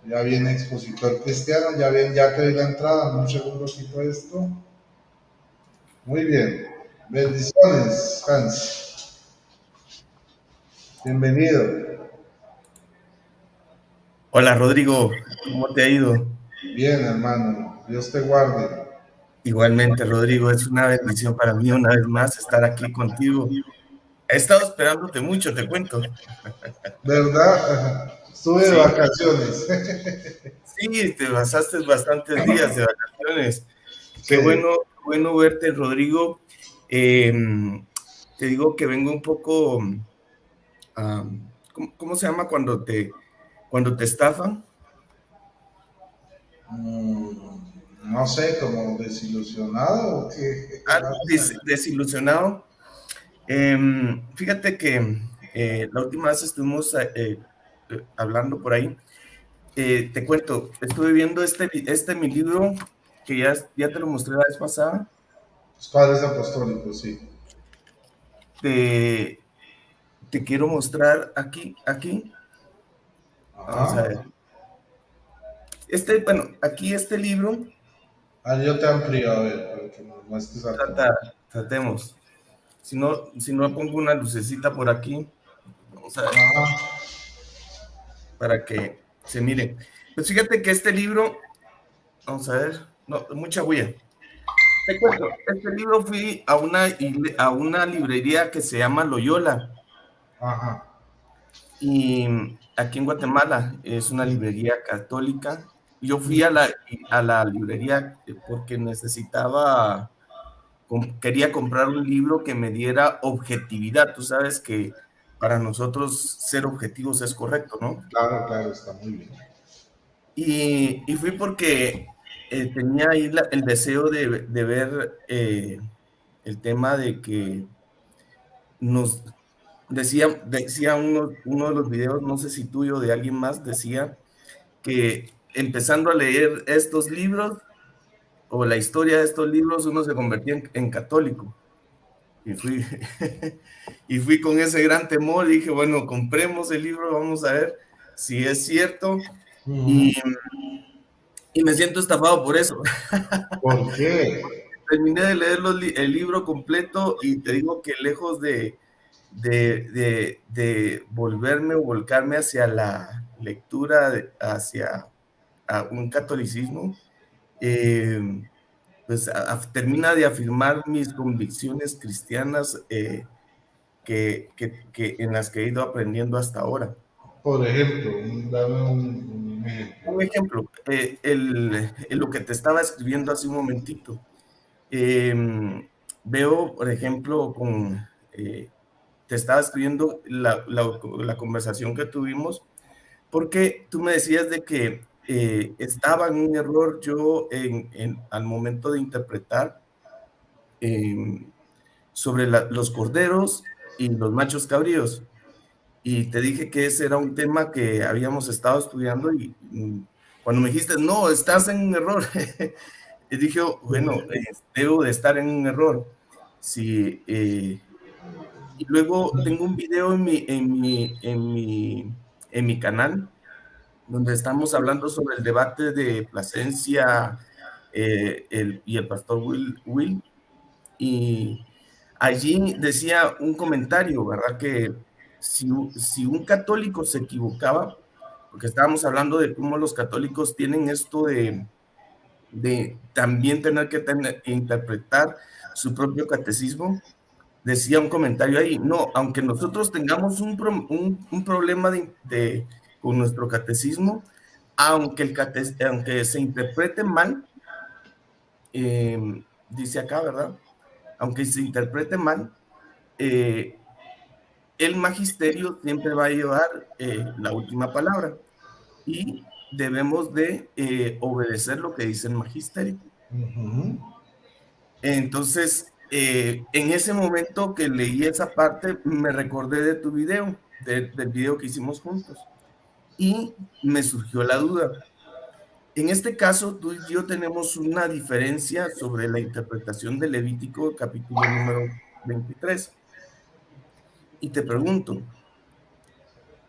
Ya viene expositor cristiano, ya ven, ya te doy la entrada, un segundo quito esto. Muy bien. Bendiciones, Hans. Bienvenido. Hola Rodrigo, ¿cómo te ha ido? Bien, hermano. Dios te guarde. Igualmente, Rodrigo, es una bendición para mí una vez más estar aquí contigo. He estado esperándote mucho, te cuento. ¿Verdad? Estuve de Sí, vacaciones. sí, te pasaste bastantes días de vacaciones. Sí. Qué bueno verte, Rodrigo. Eh, Te digo que vengo un poco, ¿cómo se llama cuando te estafan? No sé, como desilusionado o qué. Desilusionado. Fíjate que la última vez estuvimos hablando por ahí. Te cuento, estuve viendo mi libro que ya te lo mostré la vez pasada. Los padres apostólicos, sí. Te, Te quiero mostrar aquí. Vamos a Ajá. ver. Bueno, aquí este libro, Ah, yo te amplío, a ver, para que nos muestres acá. tratemos. Si no pongo una lucecita por aquí, vamos a ver, Ajá. para que se mire. Pues fíjate que este libro, vamos a ver, no, mucha bulla. Te cuento, este libro fui a una librería que se llama Loyola, Ajá. y aquí en Guatemala es una librería católica. Yo fui a la librería porque quería comprar un libro que me diera objetividad. Tú sabes que para nosotros ser objetivos es correcto, ¿no? Claro, claro, está muy bien. Y fui porque tenía ahí el deseo de ver el tema de que nos decía uno de los videos, no sé si tuyo o de alguien más, decía que empezando a leer estos libros o la historia de estos libros, uno se convertía en católico. Y fui, y fui con ese gran temor y dije, bueno, compremos el libro, vamos a ver si es cierto. Y, Ujú. y me siento estafado por eso. ¿Por qué? Terminé de leer el libro completo y te digo que lejos de volverme o volcarme hacia la lectura, hacia un catolicismo, eh, pues termina de afirmar mis convicciones cristianas en las que he ido aprendiendo hasta ahora. Por ejemplo, dame un ejemplo. Un ejemplo, lo que te estaba escribiendo hace un momentito. Veo, por ejemplo, te estaba escribiendo la conversación que tuvimos, porque tú me decías de que estaba en un error yo al momento de interpretar em, sobre los corderos y los machos cabríos. Y te dije que ese era un tema que habíamos estado estudiando y cuando me dijiste, no, estás en un error, y dije, bueno, debo de estar en un error. Sí, y luego tengo un video en mi canal donde estamos hablando sobre el debate de Plasencia y el pastor Will, y allí decía un comentario, ¿verdad? Que si un católico se equivocaba, porque estábamos hablando de cómo los católicos tienen esto de también tener que interpretar su propio catecismo, decía un comentario ahí, no, aunque nosotros tengamos un problema con nuestro catecismo, aunque se interprete mal, dice acá, ¿verdad? Aunque se interprete mal, eh, el magisterio siempre va a llevar la última palabra y debemos de obedecer lo que dice el magisterio. Ujú. Entonces, en ese momento que leí esa parte, me recordé de tu video, del video que hicimos juntos, y me surgió la duda. En este caso, tú y yo tenemos una diferencia sobre la interpretación de Levítico, capítulo número 23. Y te pregunto,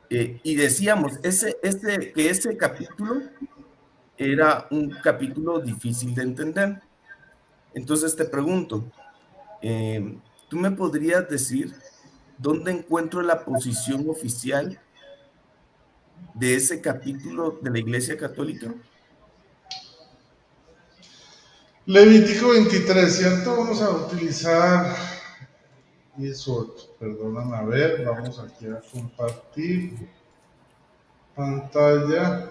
Y decíamos, que ese capítulo era un capítulo difícil de entender. Entonces te pregunto, ¿tú me podrías decir dónde encuentro la posición oficial de ese capítulo de la Iglesia Católica? Levítico 23, ¿cierto? Vamos a utilizar 18, perdóname, a ver, vamos aquí a compartir pantalla.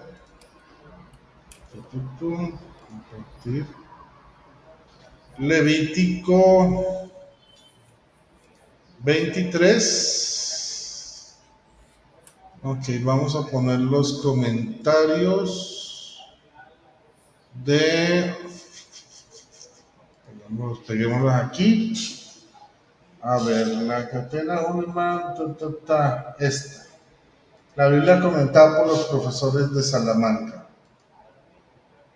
Compartir. Levítico 23. Ok, vamos a poner los comentarios de... Peguémoslos aquí. A ver, la catena Ullman, esta. La Biblia comentada por los profesores de Salamanca.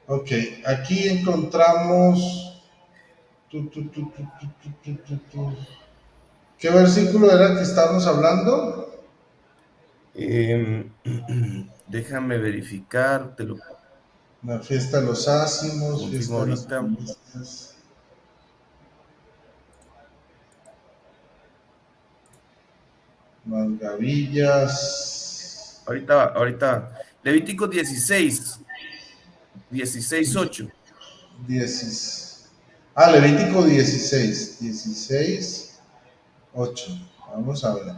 Ok, aquí encontramos... ¿Qué versículo era que estábamos hablando? Déjame verificar, te lo La fiesta de los ácimos, confirmo fiesta de las ahorita. primicias, las gavillas. Ahorita. Levítico 16:8. 10. Levítico 16, 8. Vamos a ver.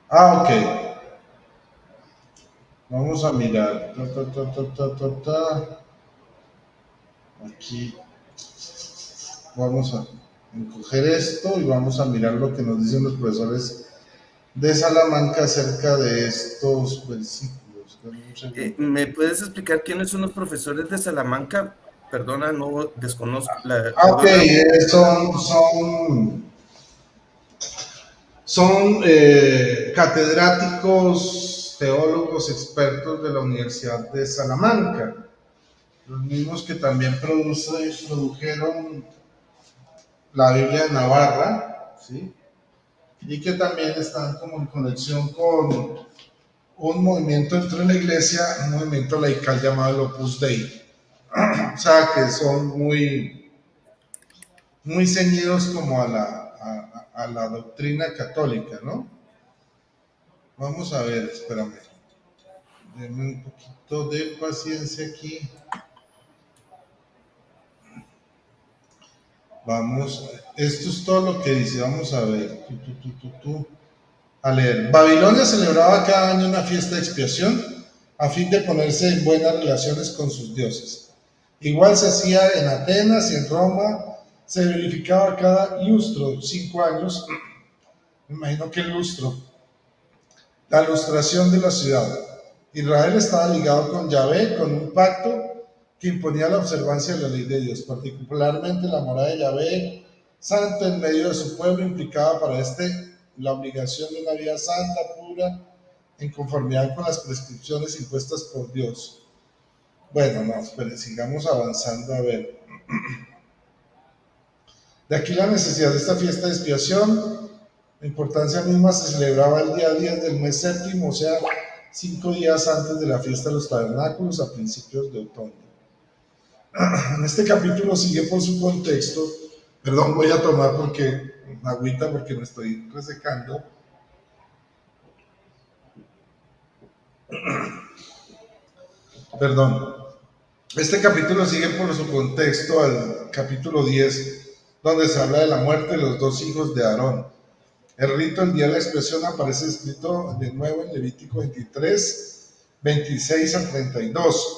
Ok. Vamos a mirar. Aquí vamos a encoger esto y vamos a mirar lo que nos dicen los profesores de Salamanca acerca de estos versículos. ¿Me puedes explicar quiénes son los profesores de Salamanca? Perdona, no desconozco. Ok, son catedráticos, teólogos, expertos de la Universidad de Salamanca, los mismos que también produjeron la Biblia de Navarra, ¿sí? Y que también están como en conexión con un movimiento dentro de la iglesia, un movimiento laical llamado el Opus Dei. O sea, que son muy ceñidos como a la doctrina católica, ¿no? Vamos a ver, espérame. Denme un poquito de paciencia aquí. Vamos, esto es todo lo que dice, vamos a ver. A leer. Babilonia celebraba cada año una fiesta de expiación a fin de ponerse en buenas relaciones con sus dioses. Igual se hacía en Atenas y en Roma, se verificaba cada lustro, 5 años, me imagino que el lustro, la ilustración de la ciudad. Israel estaba ligado con Yahvé, con un pacto que imponía la observancia de la ley de Dios, particularmente la morada de Yahvé, santo en medio de su pueblo, implicaba para este la obligación de una vida santa, pura, en conformidad con las prescripciones impuestas por Dios. Bueno, no, espere, sigamos avanzando a ver. De aquí la necesidad de esta fiesta de expiación. La importancia misma se celebraba el día 10 del mes séptimo, o sea, 5 días antes de la fiesta de los tabernáculos a principios de otoño. En este capítulo sigue por su contexto. Perdón, voy a tomar agüita porque me estoy resecando. Perdón. Este capítulo sigue por su contexto al capítulo 10, donde se habla de la muerte de los 2 hijos de Aarón. El rito, el día de la expresión, aparece escrito de nuevo en Levítico 23, 26 al 32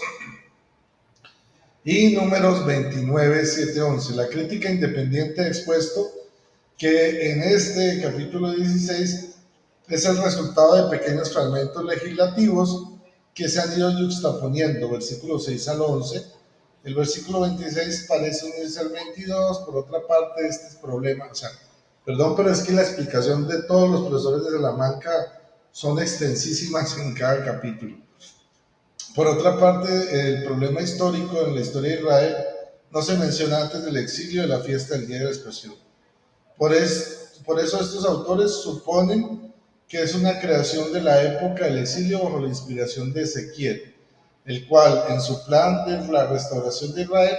y Números 29, 7, 11. La crítica independiente ha expuesto que en este capítulo 16 es el resultado de pequeños fragmentos legislativos que se han ido yuxtaponiendo, versículos 6 al 11. El versículo 26 parece unirse al 22, por otra parte este es problema, perdón, pero es que la explicación de todos los profesores de Salamanca son extensísimas en cada capítulo. Por otra parte, el problema histórico en la historia de Israel no se menciona antes del exilio de la fiesta del Día de la Expiación. por eso estos autores suponen que es una creación de la época del exilio bajo la inspiración de Ezequiel, el cual, en su plan de la restauración de Israel,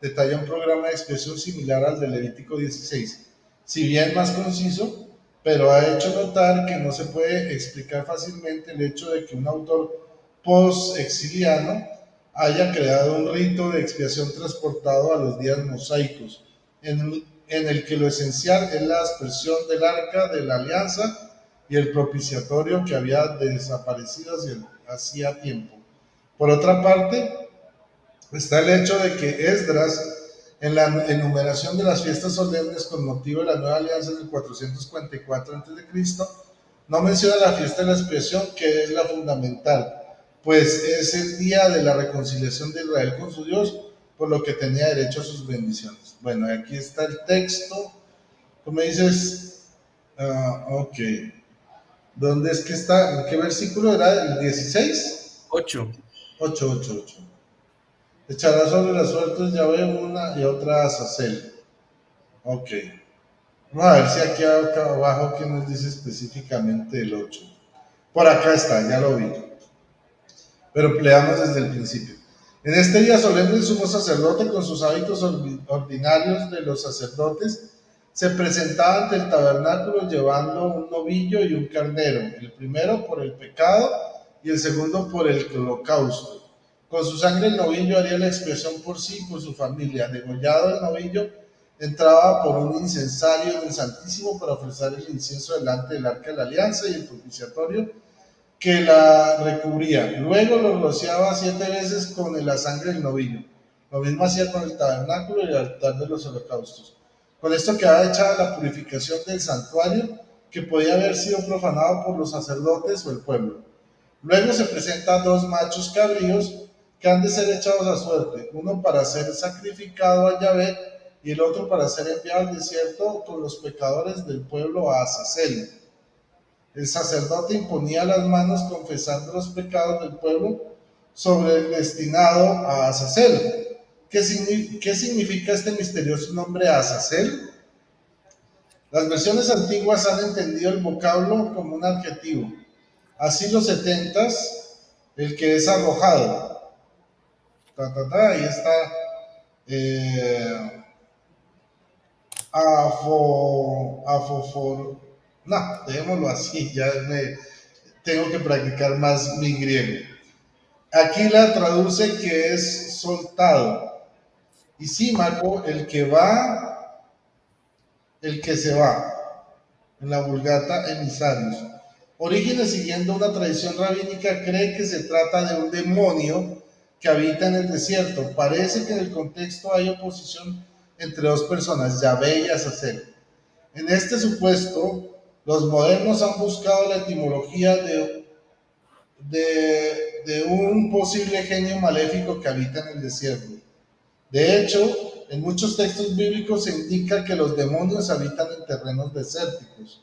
detalla un programa de expiación similar al de Levítico 16, si bien más conciso, pero ha hecho notar que no se puede explicar fácilmente el hecho de que un autor post-exiliano haya creado un rito de expiación transportado a los días mosaicos, en el que lo esencial es la aspersión del arca de la alianza y el propiciatorio que había desaparecido hacía tiempo. Por otra parte, está el hecho de que Esdras, en la enumeración de las fiestas solemnes con motivo de la nueva alianza del 444 a.C., no menciona la fiesta de la expiación, que es la fundamental, pues es el día de la reconciliación de Israel con su Dios, por lo que tenía derecho a sus bendiciones. Bueno, aquí está el texto. Tú me dices, ok, ¿dónde es que está? ¿En qué versículo era? ¿El 16? 8. 8, 8, 8. Echará sobre las suertes Yahvé una y otra a Azazel. Ok. Vamos a ver si aquí acá abajo que nos dice específicamente el 8. Por acá está, ya lo vi. Pero leamos desde el principio. En este día solemne el sumo sacerdote, con sus hábitos ordinarios de los sacerdotes, se presentaba ante el tabernáculo llevando un novillo y un carnero, el primero por el pecado y el segundo por el holocausto. Con su sangre el novillo haría la expiación por sí y por su familia. Degollado el novillo, entraba por un incensario del Santísimo para ofrecer el incienso delante del arca de la alianza y el propiciatorio que la recubría. Luego lo rociaba 7 veces con la sangre del novillo. Lo mismo hacía con el tabernáculo y el altar de los holocaustos. Con esto quedaba hecha la purificación del santuario, que podía haber sido profanado por los sacerdotes o el pueblo. Luego se presentan 2 machos cabríos que han de ser echados a suerte, uno para ser sacrificado a Yahvé y el otro para ser enviado al desierto con los pecadores del pueblo a Azazel. El sacerdote imponía las manos confesando los pecados del pueblo sobre el destinado a Azazel. ¿Qué significa este misterioso nombre Azazel? Las versiones antiguas han entendido el vocablo como un adjetivo. Así los setentas, el que es arrojado. Ahí está. No, dejémoslo así, tengo que practicar más mi griego. Aquí la traduce que es soltado. Y símaco, el que va, el que se va. En la Vulgata emisarios. Orígenes, siguiendo una tradición rabínica, cree que se trata de un demonio que habita en el desierto. Parece que en el contexto hay oposición entre 2 personas, Yahvé y Azazel. En este supuesto, los modernos han buscado la etimología de un posible genio maléfico que habita en el desierto. De hecho, en muchos textos bíblicos se indica que los demonios habitan en terrenos desérticos.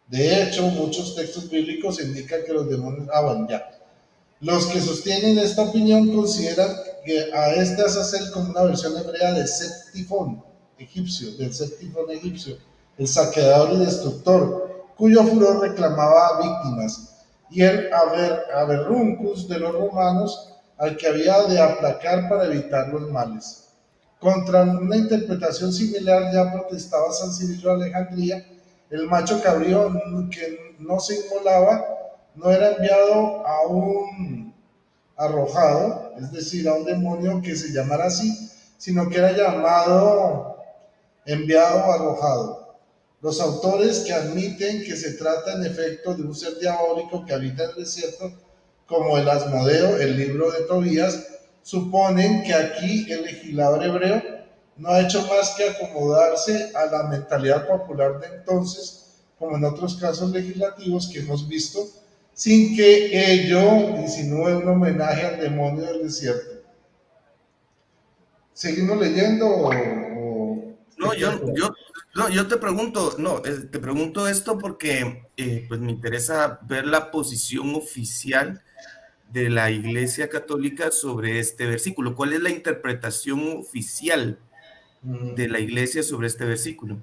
De hecho, muchos textos bíblicos indican que los demonios... bueno, ya. Los que sostienen esta opinión consideran que a este Azazel como una versión hebrea de Set-Tifón egipcio, del Set-Tifón egipcio, el saqueador y destructor, cuyo furor reclamaba víctimas, y el Aberruncus de los romanos, al que había de aplacar para evitar los males. Contra una interpretación similar ya protestaba San Cirilo de Alejandría. El macho cabrío que no se inmolaba no era enviado a un arrojado, es decir, a un demonio que se llamara así, sino que era llamado enviado o arrojado. Los autores que admiten que se trata en efecto de un ser diabólico que habita en el desierto, como el Asmodeo, el libro de Tobías, suponen que aquí el legislador hebreo no ha hecho más que acomodarse a la mentalidad popular de entonces, como en otros casos legislativos que hemos visto, sin que ello insinúe un homenaje al demonio del desierto. ¿Seguimos leyendo No, yo te pregunto, te pregunto esto porque pues me interesa ver la posición oficial de la Iglesia Católica sobre este versículo. ¿Cuál es la interpretación oficial de la Iglesia sobre este versículo?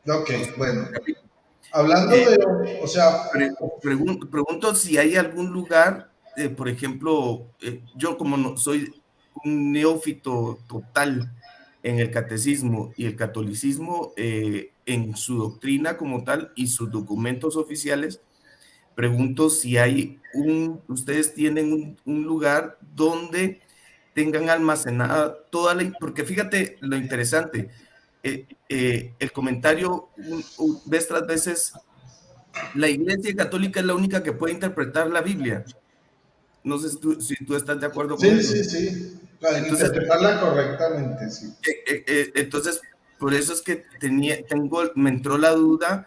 Ok, bueno. Hablando Eh, de, o sea, pregunto si hay algún lugar, por ejemplo, yo como no, soy un neófito total en el catecismo y el catolicismo, en su doctrina como tal y sus documentos oficiales, pregunto si hay ustedes tienen un lugar donde tengan almacenada toda la, porque fíjate lo interesante, el comentario vez tras veces, la Iglesia Católica es la única que puede interpretar la Biblia. No sé si tú estás de acuerdo con sí, eso. sí, sí, para Entonces, interpretarla correctamente, sí. entonces por eso es que me entró la duda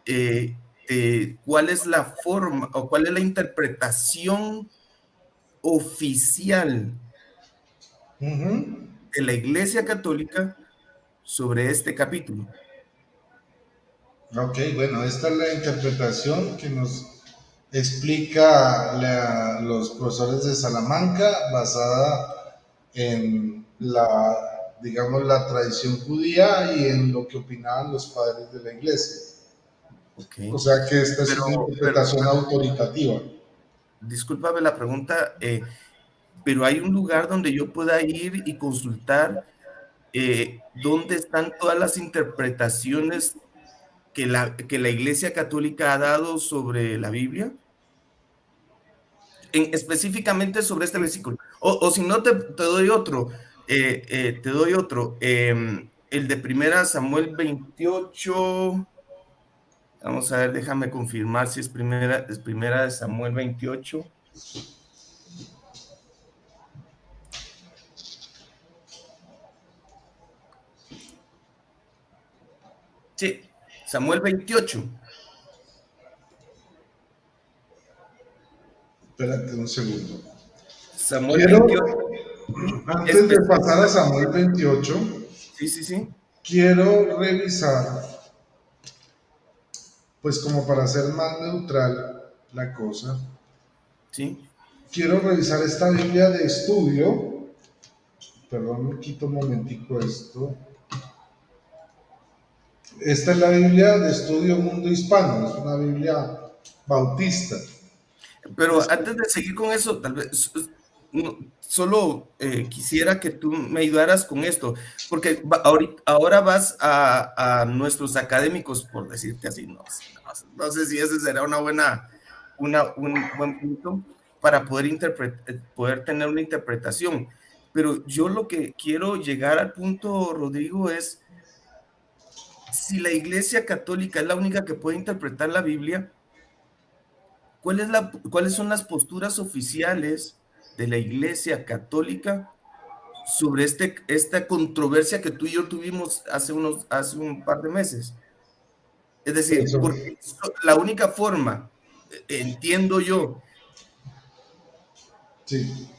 de cuál es la forma o cuál es la interpretación oficial Ujú. de la Iglesia Católica sobre este capítulo. Ok, bueno, esta es la interpretación que nos explica los profesores de Salamanca, basada en la, digamos, la tradición judía y en lo que opinaban los padres de la iglesia. Ok. O sea que esta es Pero, una interpretación autoritativa. discúlpame la pregunta, pero hay un lugar donde yo pueda ir y consultar dónde están todas las interpretaciones que la Iglesia Católica ha dado sobre la Biblia, específicamente sobre este versículo. O si no, te doy otro, el de Primera Samuel 28. Vamos a ver, déjame confirmar si es primera de Samuel 28. Sí, Samuel 28. Espérate un segundo. Samuel Quiero, 28. antes de pasar a Samuel 28, Sí, sí, sí, quiero revisar, pues como para hacer más neutral la cosa, sí. quiero revisar esta Biblia de estudio. Perdón, me quito un momentico esto. Esta es la Biblia de estudio Mundo Hispano, es una Biblia bautista. Pero antes de seguir con eso, tal vez solo quisiera que tú me ayudaras con esto, porque ahora vas a nuestros académicos, por decirte así, no sé si ese será un buen punto para poder tener una interpretación. Pero yo lo que quiero llegar al punto, Rodrigo, es si la Iglesia Católica es la única que puede interpretar la Biblia, ¿cuáles son las posturas oficiales de la Iglesia Católica sobre esta controversia que tú y yo tuvimos hace un par de meses? Es decir, Eso, porque la única forma, entiendo yo, sí.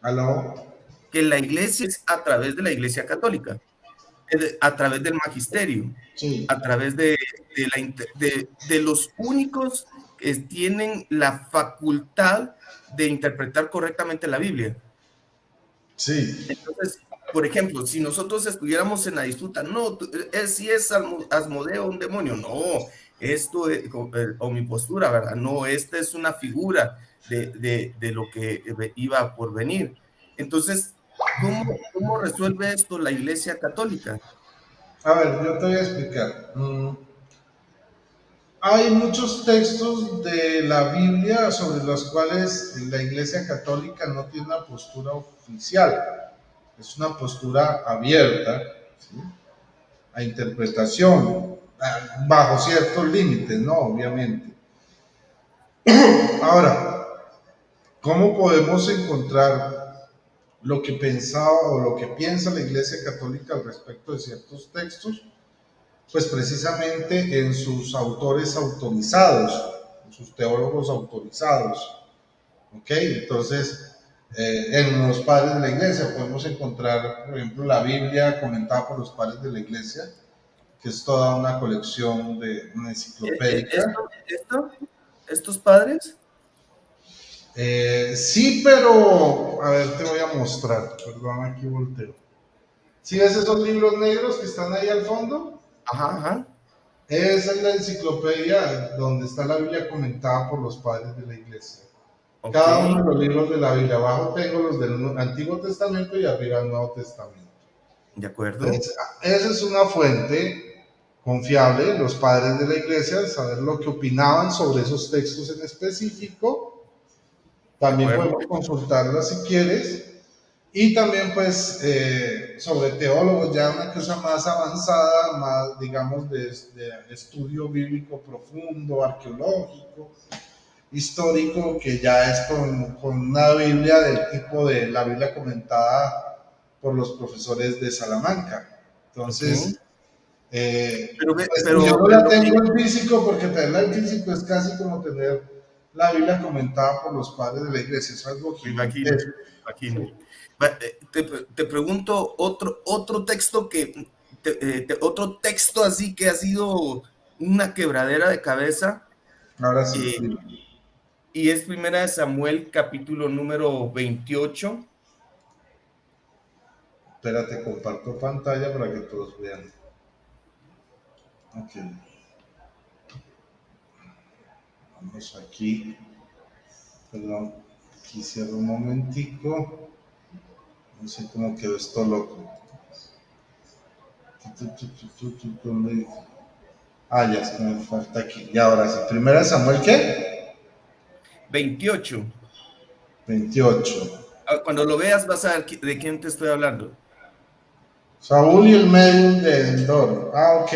¿Aló? que la Iglesia es a través de la Iglesia Católica, a través del magisterio, Sí, a través de los únicos que tienen la facultad de interpretar correctamente la Biblia. sí. Entonces, por ejemplo, si nosotros estuviéramos en la disputa, no, si es Asmodeo un demonio, no, esto es, o mi postura, ¿verdad? No, esta es una figura de lo que iba por venir. Entonces, ¿cómo resuelve esto la Iglesia Católica? A ver, yo te voy a explicar. Hay muchos textos de la Biblia sobre los cuales la Iglesia Católica no tiene una postura oficial. Es una postura abierta, ¿sí?, a interpretación, bajo ciertos límites, ¿no? Obviamente. Ahora, ¿cómo podemos encontrar lo que pensaba o lo que piensa la Iglesia Católica al respecto de ciertos textos? Pues precisamente en sus autores autorizados, en sus teólogos autorizados. ¿Ok? Entonces, en los padres de la iglesia podemos encontrar, por ejemplo, la Biblia comentada por los padres de la iglesia, que es toda una colección de una enciclopédica. Estos padres, Sí, pero, a ver, te voy a mostrar, perdón, aquí volteo. ¿Sí ves esos libros negros que están ahí al fondo? ajá, ajá, Esa es la enciclopedia donde está la Biblia comentada por los padres de la iglesia. Ok, Cada uno de los libros de la Biblia. Abajo tengo los del Antiguo Testamento y arriba el Nuevo Testamento. de acuerdo. Entonces, esa es una fuente confiable, los padres de la iglesia, saber lo que opinaban sobre esos textos en específico. De También acuerdo. podemos consultarla si quieres. Y también, pues, sobre teólogos, ya una cosa más avanzada, más, digamos, de estudio bíblico profundo, arqueológico, histórico, que ya es con una Biblia del tipo de la Biblia comentada por los profesores de Salamanca. Ok. Entonces, Pero, pues yo pero, no la pero tengo en físico porque tenerla en físico es casi como tener la Biblia comentada por los padres de la iglesia, es algo me imagino, gigantesco. me imagino. Te pregunto otro texto otro texto así que ha sido una quebradera de cabeza, Ahora sí, eh, y es Primera de Samuel, capítulo número 28. espérate, comparto pantalla para que todos vean. Ok, vamos aquí, perdón, aquí cierro un momentico, no sé cómo quedó esto loco. ¿Dónde? Ah, ya, es que me falta aquí. Y ahora sí, Primera de Samuel, ¿qué? 28. 28. Cuando lo veas vas a ver de quién te estoy hablando. Saúl y el medium de Endor. Ah, ok.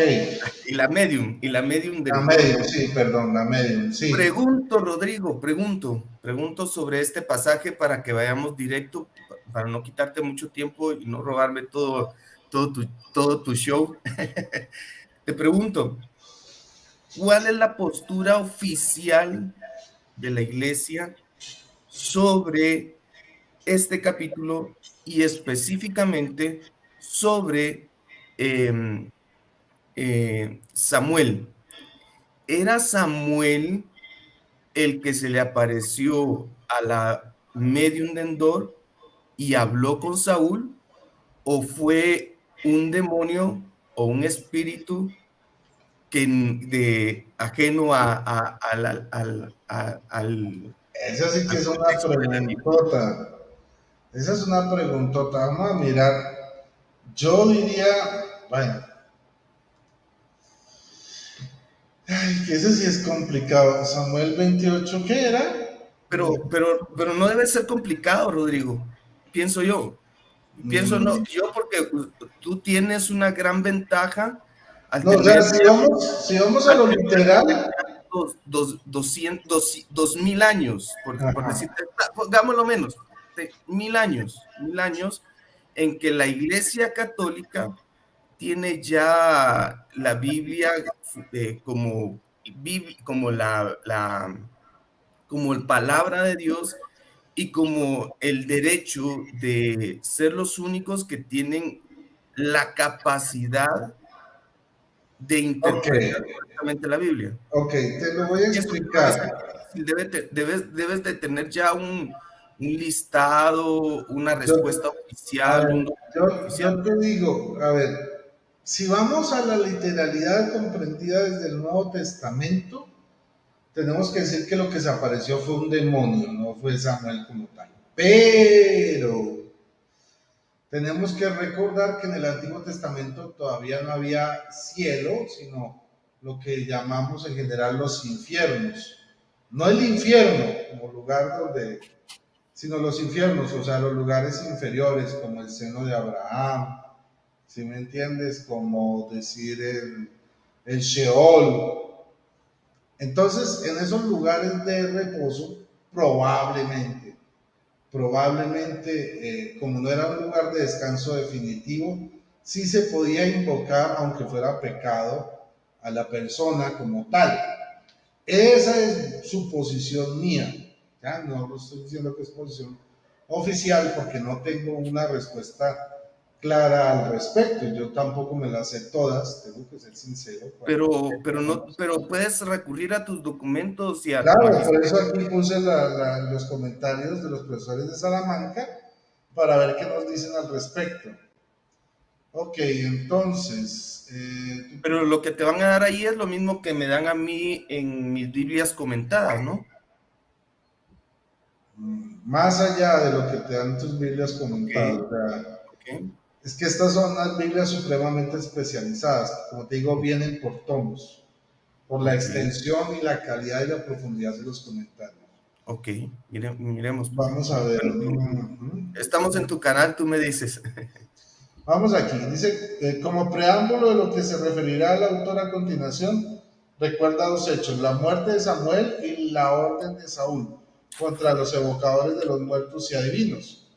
Y la medium La del Dor. medium, sí, perdón, la medium, sí. Pregunto, Rodrigo, pregunto sobre este pasaje para que vayamos directo, para no quitarte mucho tiempo y no robarme todo tu show. Te pregunto, ¿cuál es la postura oficial de la iglesia sobre este capítulo y específicamente sobre em, Samuel? ¿Era Samuel el que se le apareció a la medium de Endor y habló con Saúl, o fue un demonio o un espíritu ajeno al Esa sí que es una contexto de la Biblia? preguntota. Esa es una preguntota. Vamos a mirar. Yo diría, bueno, ay, que ese sí es complicado. Samuel 28, ¿qué era? Pero no debe ser complicado, Rodrigo, pienso yo. Pienso no, Mm, yo porque tú tienes una gran ventaja al no, o sea, tener si vamos a lo literal, dos mil años, por ajá, decirte, pongámoslo menos, 1000 años en que la Iglesia Católica tiene ya la Biblia como como el palabra de Dios y como el derecho de ser los únicos que tienen la capacidad de ok, interpretar correctamente la Biblia. ok, te lo voy a Pienso que no debe ser explicar. difícil, debes de tener ya un listado, una Yo, respuesta a oficial, un ver, documento oficial. yo te digo, a ver, si vamos a la literalidad comprendida desde el Nuevo Testamento, tenemos que decir que lo que se apareció fue un demonio, no fue Samuel como tal. Pero tenemos que recordar que en el Antiguo Testamento todavía no había cielo, sino lo que llamamos en general los infiernos. No el infierno como lugar donde, sino los infiernos, o sea, los lugares inferiores como el seno de Abraham, si me entiendes, como decir el Sheol. Entonces, en esos lugares de reposo, probablemente, como no era un lugar de descanso definitivo, sí se podía invocar, aunque fuera pecado, a la persona como tal. Esa es suposición mía. Ya no lo estoy diciendo que es posición oficial porque no tengo una respuesta clara al respecto. Yo tampoco me las sé todas, tengo que ser sincero. Pero puedes recurrir a tus documentos y a tu Claro, por magisterio. eso aquí puse los comentarios de los profesores de Salamanca para ver qué nos dicen al respecto. Ok, entonces, Pero lo que te van a dar ahí es lo mismo que me dan a mí en mis Biblias comentadas, ¿no? más allá de lo que te dan tus Biblias Ok, comentadas, o sea, ok, es que estas son unas Biblias supremamente especializadas, como te digo, vienen por tomos, por la ok, extensión y la calidad y la profundidad de los comentarios. ok. Miremos. Vamos a ver. Bueno, estamos en tu canal, tú me dices. Vamos aquí. Dice, como preámbulo de lo que se referirá el autor a continuación, recuerda dos hechos, la muerte de Samuel y la orden de Saúl contra los evocadores de los muertos y adivinos.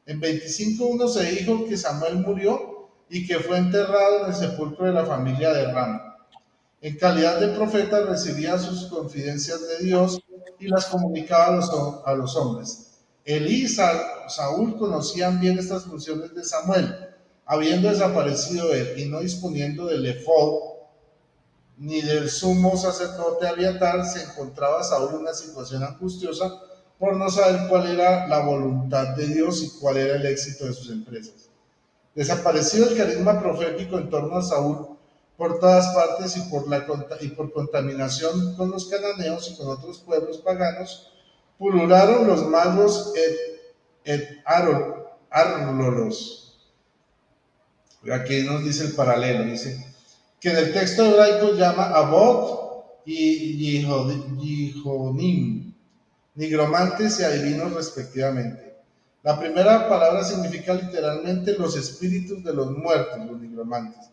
En 25:1 se dijo que Samuel murió y que fue enterrado en el sepulcro de la familia de Ram. En calidad de profeta recibía sus confidencias de Dios y las comunicaba a los hombres. Elí y Saúl conocían bien estas funciones de Samuel, habiendo desaparecido él y no disponiendo del efod ni del sumo sacerdote Abiatar, se encontraba Saúl en una situación angustiosa por no saber cuál era la voluntad de Dios y cuál era el éxito de sus empresas. Desaparecido el carisma profético en torno a Saúl por todas partes y por contaminación con los cananeos y con otros pueblos paganos, pulularon los magos árlolos. Aquí nos dice el paralelo, dice que en el texto hebraico llama Abot y Yihonim, nigromantes y adivinos respectivamente. La primera palabra significa literalmente los espíritus de los muertos, los nigromantes,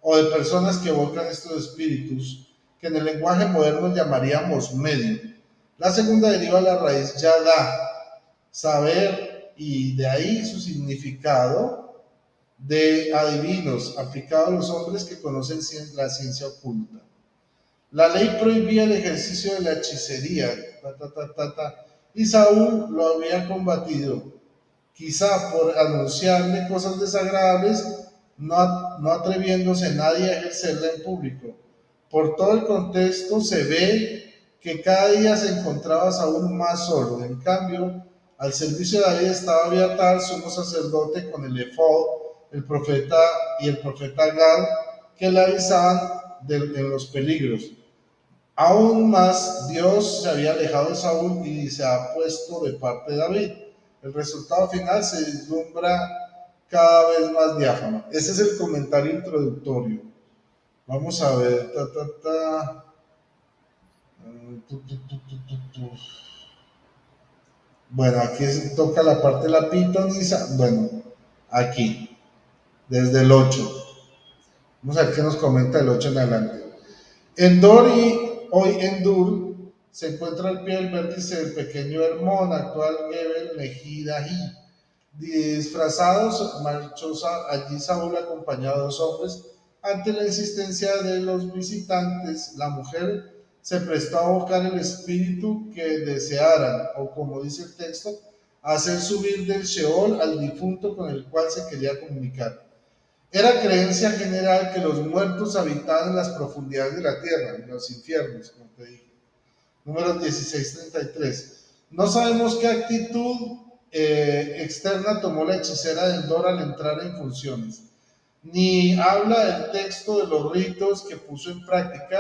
o de personas que evocan estos espíritus, que en el lenguaje moderno llamaríamos medium. La segunda deriva de la raíz yada, saber, y de ahí su significado de adivinos, aplicado a los hombres que conocen la ciencia oculta. La ley prohibía el ejercicio de la hechicería, y Saúl lo había combatido, quizá por anunciarle cosas desagradables, no atreviéndose nadie a ejercerla en público. Por todo el contexto se ve que cada día se encontraba Saúl más solo. En cambio, al servicio de David estaba Abiatar, sumo sacerdote, con el efod, el profeta y el profeta Gad, que le avisaban en los peligros. Aún más, Dios se había alejado de Saúl y se ha puesto de parte de David. El resultado final se vislumbra cada vez más diáfano. Ese es el comentario introductorio. Vamos a ver. Bueno, aquí toca la parte de la pitonisa. Bueno, aquí, desde el 8. Vamos a ver qué nos comenta el 8 en adelante. Endor y hoy Endur se encuentra al pie del vértice del pequeño Hermón, actual Gebel Mejidahi. Disfrazados, marchó allí Saúl acompañado de dos hombres. Ante la insistencia de los visitantes, la mujer se prestó a evocar el espíritu que desearan, o como dice el texto, hacer subir del Sheol al difunto con el cual se quería comunicar. Era creencia general que los muertos habitaban en las profundidades de la tierra, en los infiernos, como te dije. Número 1633. No sabemos qué actitud externa tomó la hechicera de Endor al entrar en funciones, ni habla del texto de los ritos que puso en práctica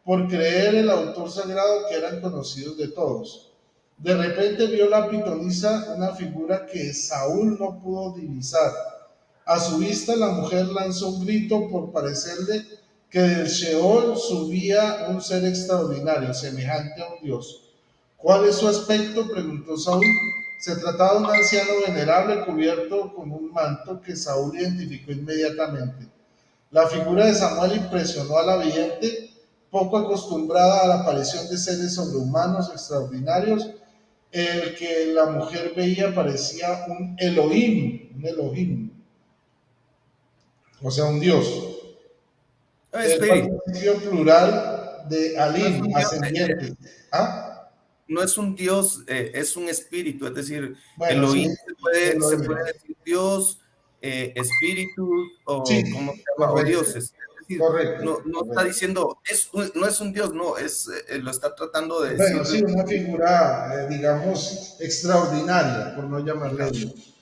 por creer el autor sagrado que eran conocidos de todos. De repente vio la pitonisa una figura que Saúl no pudo divisar. A su vista la mujer lanzó un grito por parecerle que del Sheol subía un ser extraordinario, semejante a un dios. ¿Cuál es su aspecto?, preguntó Saúl. Se trataba de un anciano venerable cubierto con un manto que Saúl identificó inmediatamente. La figura de Samuel impresionó a la vidente, poco acostumbrada a la aparición de seres sobrehumanos extraordinarios. El que la mujer veía parecía un Elohim, o sea, un dios. El Spirit, participio plural de no es Alim, un dios, ascendiente. ¿Ah? no es un dios, es un espíritu, es decir, Bueno, sí, Elohim se Elohim. puede decir Dios, espíritu, Sí, o ¿cómo se llama? O correcto, dioses. Es decir, correcto, no está correcto. diciendo, no es un dios, no, lo está tratando de Bueno, decir sí, una figura, digamos, extraordinaria, por no llamarle ajá, Dios.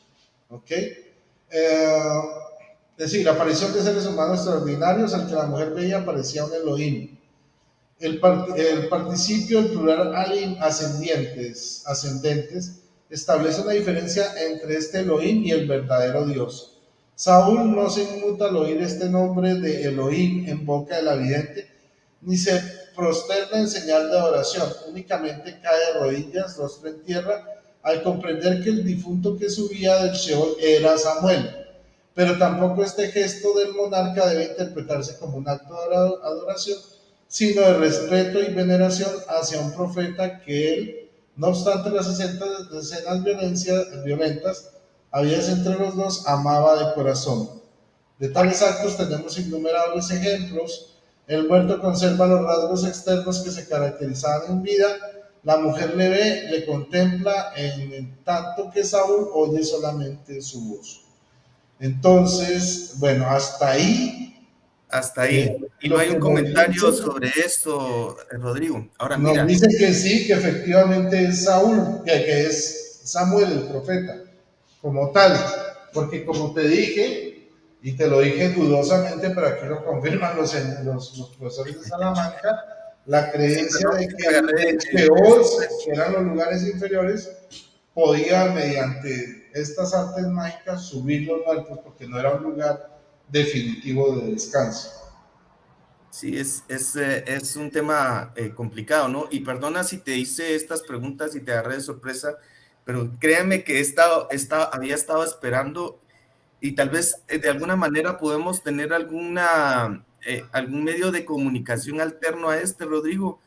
¿Ok? Es decir, la aparición de seres humanos extraordinarios al que la mujer veía parecía un Elohim. El participio, el plural alim, ascendentes, establece una diferencia entre este Elohim y el verdadero Dios. Saúl no se inmuta al oír este nombre de Elohim en boca del vidente, ni se prosterna en señal de adoración, únicamente cae de rodillas, rostro en tierra, al comprender que el difunto que subía del Sheol era Samuel. Pero tampoco este gesto del monarca debe interpretarse como un acto de adoración, sino de respeto y veneración hacia un profeta que él, no obstante las escenas violentas, habidas entre los dos, amaba de corazón. De tales actos tenemos innumerables ejemplos. El muerto conserva los rasgos externos que se caracterizaban en vida. La mujer le ve, le contempla, en tanto que Saúl oye solamente su voz. Entonces, bueno, hasta ahí Hasta ahí. Y no lo hay que un nos comentario dice, sobre esto, Rodrigo. Ahora nos mira, dice que sí, que efectivamente es Saúl, que es Samuel el profeta, como tal, porque como te dije, y te lo dije dudosamente, pero aquí lo confirman los profesores de Salamanca, la sí, creencia perdón, de es que que me agarré el de Sheol, sorpresa. que eran los lugares inferiores, podía mediante estas artes mágicas subir los muertos, porque no era un lugar definitivo de descanso. Sí, es un tema complicado, ¿no? Y perdona si te hice estas preguntas y te agarré de sorpresa, pero créanme que había estado esperando y tal vez de alguna manera podemos tener algún medio de comunicación alterno a este, Rodrigo,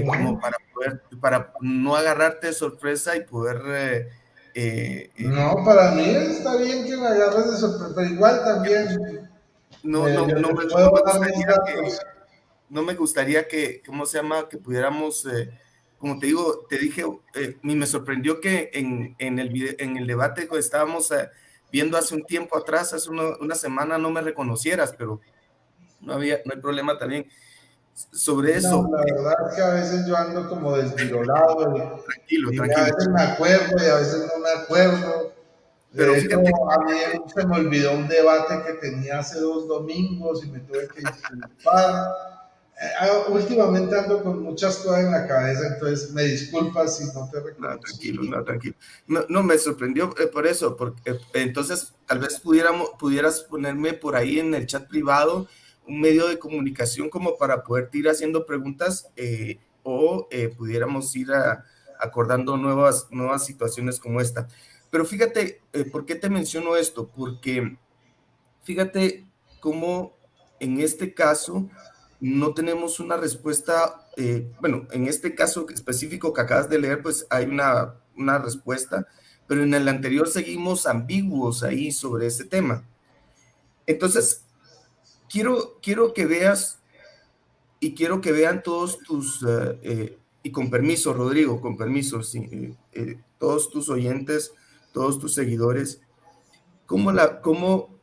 como Uh-huh. para no agarrarte de sorpresa y poder, No, para mí está bien que me agarres de sorpresa, pero igual también no, no, yo no, te no puedo me dar mis gustaría datos. no me gustaría que, ¿cómo se llama? Que pudiéramos, como te digo, te dije, y me sorprendió que en el debate que estábamos viendo hace un tiempo atrás, hace una semana, no me reconocieras, pero no hay problema también. Sobre No, eso, la verdad es que a veces yo ando como desvirolado tranquilo, y a tranquilo. veces me acuerdo y a veces no me acuerdo. Pero De hecho, fíjate, a mí se me olvidó un debate que tenía hace 2 domingos y me tuve que disculpar. Últimamente ando con muchas cosas en la cabeza, entonces me disculpas si no te no, tranquilo, reconocí. no, tranquilo. No, no me sorprendió por eso, porque entonces tal vez pudieras ponerme por ahí en el chat privado un medio de comunicación como para poder ir haciendo preguntas o pudiéramos ir acordando nuevas situaciones como esta. Pero fíjate, ¿por qué te menciono esto? Porque fíjate cómo en este caso no tenemos una respuesta, bueno, en este caso específico que acabas de leer, pues hay una respuesta, pero en el anterior seguimos ambiguos ahí sobre ese tema. Entonces, quiero que veas y quiero que vean todos y con permiso, Rodrigo, con permiso, sí, todos tus oyentes, todos tus seguidores, cómo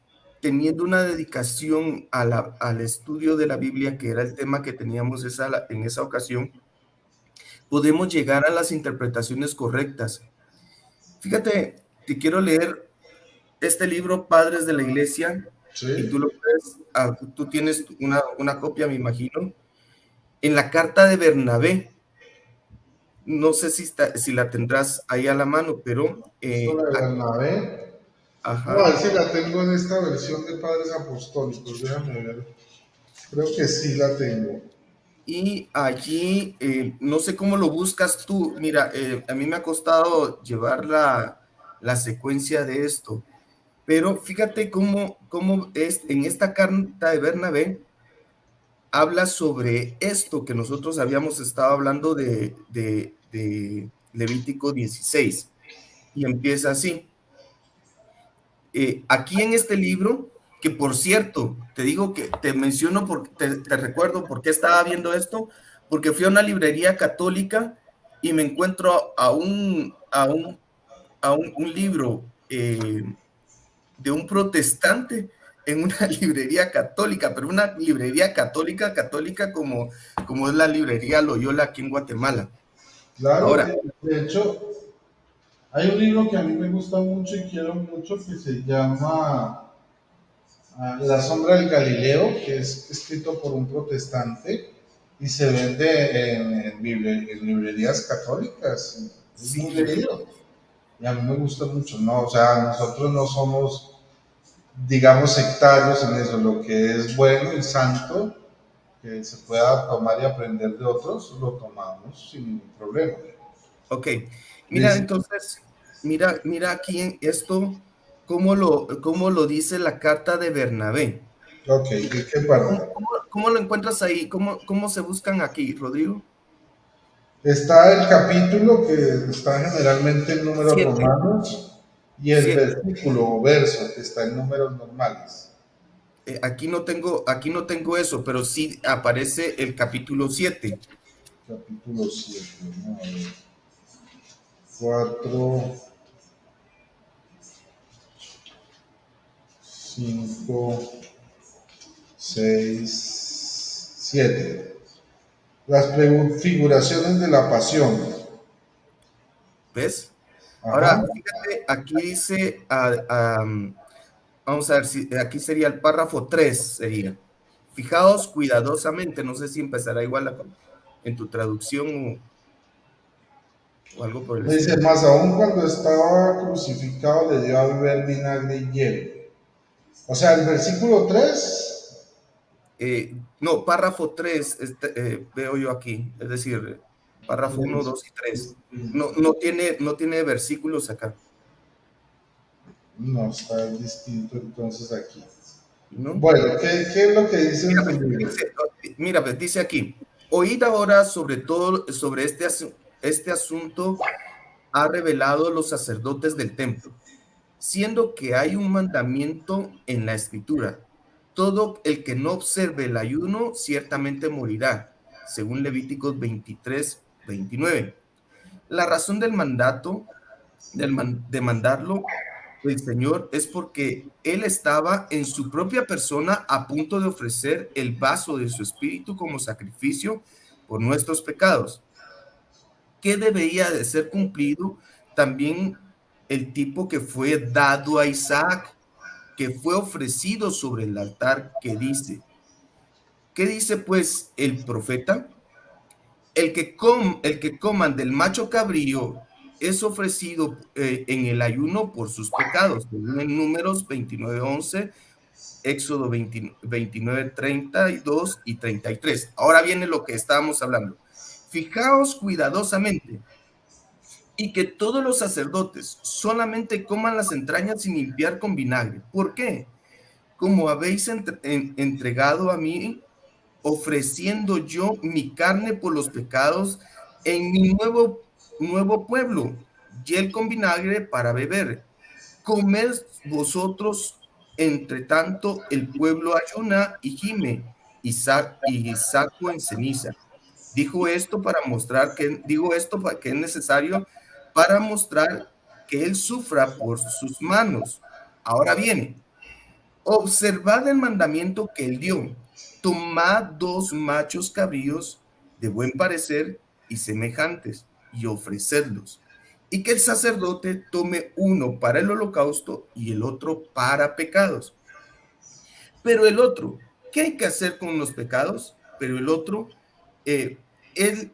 teniendo una dedicación al estudio de la Biblia, que era el tema que teníamos en esa ocasión, podemos llegar a las interpretaciones correctas. Fíjate, te quiero leer este libro, Padres de la Iglesia, y tú Sí, lo puedes, tú tienes una copia, me imagino, en la carta de Bernabé. No sé si la tendrás ahí a la mano, pero esto de Bernabé. No, a ajá. ver si la tengo en esta versión de Padres Apostólicos, déjame ver. Creo que sí la tengo. Y allí, no sé cómo lo buscas tú. Mira, a mí me ha costado llevar la secuencia de esto, pero fíjate cómo es en esta carta de Bernabé, habla sobre esto que nosotros habíamos estado hablando de Levítico 16, y empieza así. Aquí en este libro, que por cierto, te digo que te menciono, te recuerdo por qué estaba viendo esto, porque fui a una librería católica y me encuentro un libro de un protestante en una librería católica, pero una librería católica, católica como es la librería Loyola aquí en Guatemala. Claro, Ahora, de hecho, hay un libro que a mí me gusta mucho y quiero mucho que se llama La sombra del Galileo, que es escrito por un protestante y se vende en librerías católicas. Es muy Sí, leído y a mí me gusta mucho, ¿no? O sea, nosotros no somos, digamos, sectarios en eso, lo que es bueno y santo, que se pueda tomar y aprender de otros, lo tomamos sin ningún problema. ok. Mira, Dice, entonces, mira aquí en esto, cómo lo dice la carta de Bernabé. ok, ¿de qué parte? ¿Cómo lo encuentras ahí? ¿Cómo se buscan aquí, Rodrigo? Está el capítulo que está generalmente en números 7, romanos y el 7. versículo o verso que está en números normales. Aquí no tengo eso, pero sí aparece el capítulo 7. Capítulo 7, ¿no? A ver, 4, 5, 6, 7. Las prefiguraciones de la pasión. ¿Ves? Ajá. Ahora, fíjate, aquí dice, vamos a ver si aquí sería el párrafo 3 sería. Fijaos cuidadosamente, no sé si empezará igual en tu traducción o algo por el Dice, estilo. más aún cuando estaba crucificado le dio a beber vinagre y hielo. O sea, el versículo 3. No, párrafo 3 veo yo aquí, es decir, párrafo uno 2 y 3. No tiene versículos acá, No, está distinto entonces aquí. ¿no? Bueno, ¿qué es lo que dice en Mira, tu pues, libro? mira, pues, dice aquí, oíd ahora sobre todo sobre este asunto ha revelado los sacerdotes del templo, siendo que hay un mandamiento en la escritura. Todo el que no observe el ayuno ciertamente morirá, según Levíticos 23, 29. La razón del mandato, de mandarlo el Señor es porque Él estaba en su propia persona a punto de ofrecer el vaso de su espíritu como sacrificio por nuestros pecados, que debía de ser cumplido también el tipo que fue dado a Isaac, que fue ofrecido sobre el altar, que dice, ¿qué dice pues el profeta? El que coman del macho cabrío es ofrecido en el ayuno por sus pecados, según en Números 29:11, Éxodo 29:32 y 33. Ahora viene lo que estábamos hablando. Fijaos cuidadosamente y que todos los sacerdotes solamente coman las entrañas sin limpiar con vinagre. ¿Por qué? Como habéis entregado a mí, ofreciendo yo mi carne por los pecados en mi nuevo pueblo, y él con vinagre para beber. Comed vosotros, entre tanto el pueblo ayuna y gime, y saco en ceniza. Digo esto para que es necesario para mostrar que él sufra por sus manos. Ahora viene, observad el mandamiento que él dio. Tomad dos machos cabríos de buen parecer y semejantes, y ofrecedlos. Y que el sacerdote tome uno para el holocausto y el otro para pecados. Pero el otro, ¿qué hay que hacer con los pecados? Pero el otro, eh, él,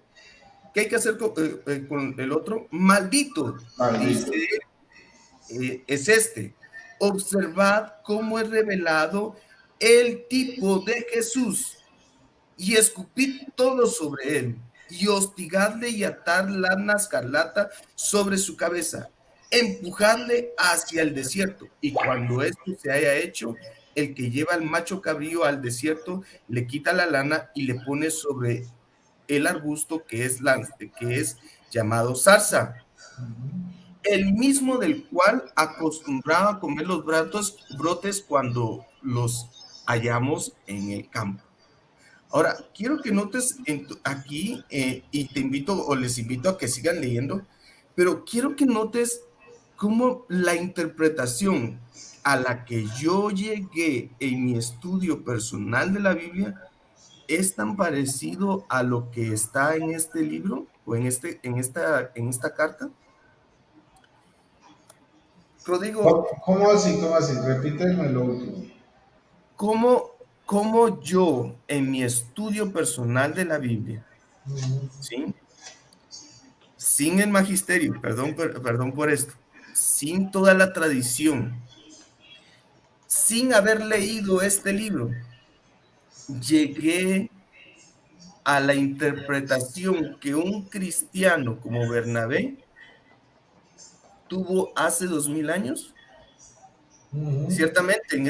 ¿qué hay que hacer con el otro? Maldito, dice, Maldito. es este. Observad cómo es revelado el tipo de Jesús y escupid todo sobre él y hostigadle y atar lana escarlata sobre su cabeza. Empujadle hacia el desierto y cuando esto se haya hecho, el que lleva al macho cabrío al desierto le quita la lana y le pone sobre el arbusto que es llamado zarza, el mismo del cual acostumbraba a comer los brotes cuando los hallamos en el campo. Ahora, quiero que notes aquí, y te invito o les invito a que sigan leyendo, pero quiero que notes cómo la interpretación a la que yo llegué en mi estudio personal de la Biblia es tan parecido a lo que está en este libro o en esta carta. Rodrigo, ¿Cómo así? ¿Cómo así? Repíteme lo último. ¿Cómo yo, en mi estudio personal de la Biblia, ¿sí? Sin el magisterio, perdón por esto, sin toda la tradición, sin haber leído este libro, llegué a la interpretación que un cristiano como Bernabé tuvo hace 2000 años? Ciertamente, en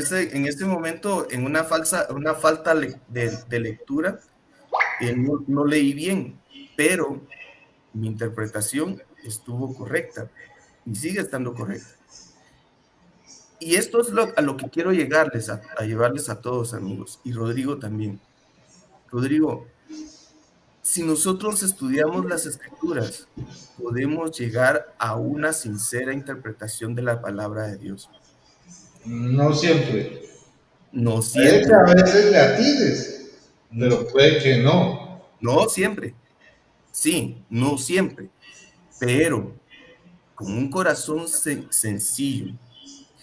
ese momento, en una falta de lectura, no leí bien, pero mi interpretación estuvo correcta y sigue estando correcta. Y esto es a lo que quiero llevarles a todos, amigos, y Rodrigo también. Rodrigo, si nosotros estudiamos las Escrituras, podemos llegar a una sincera interpretación de la palabra de Dios. No siempre. No Puede que siempre. a veces le atines, pero puede que no. No siempre. Sí, no siempre. Pero con un corazón sencillo,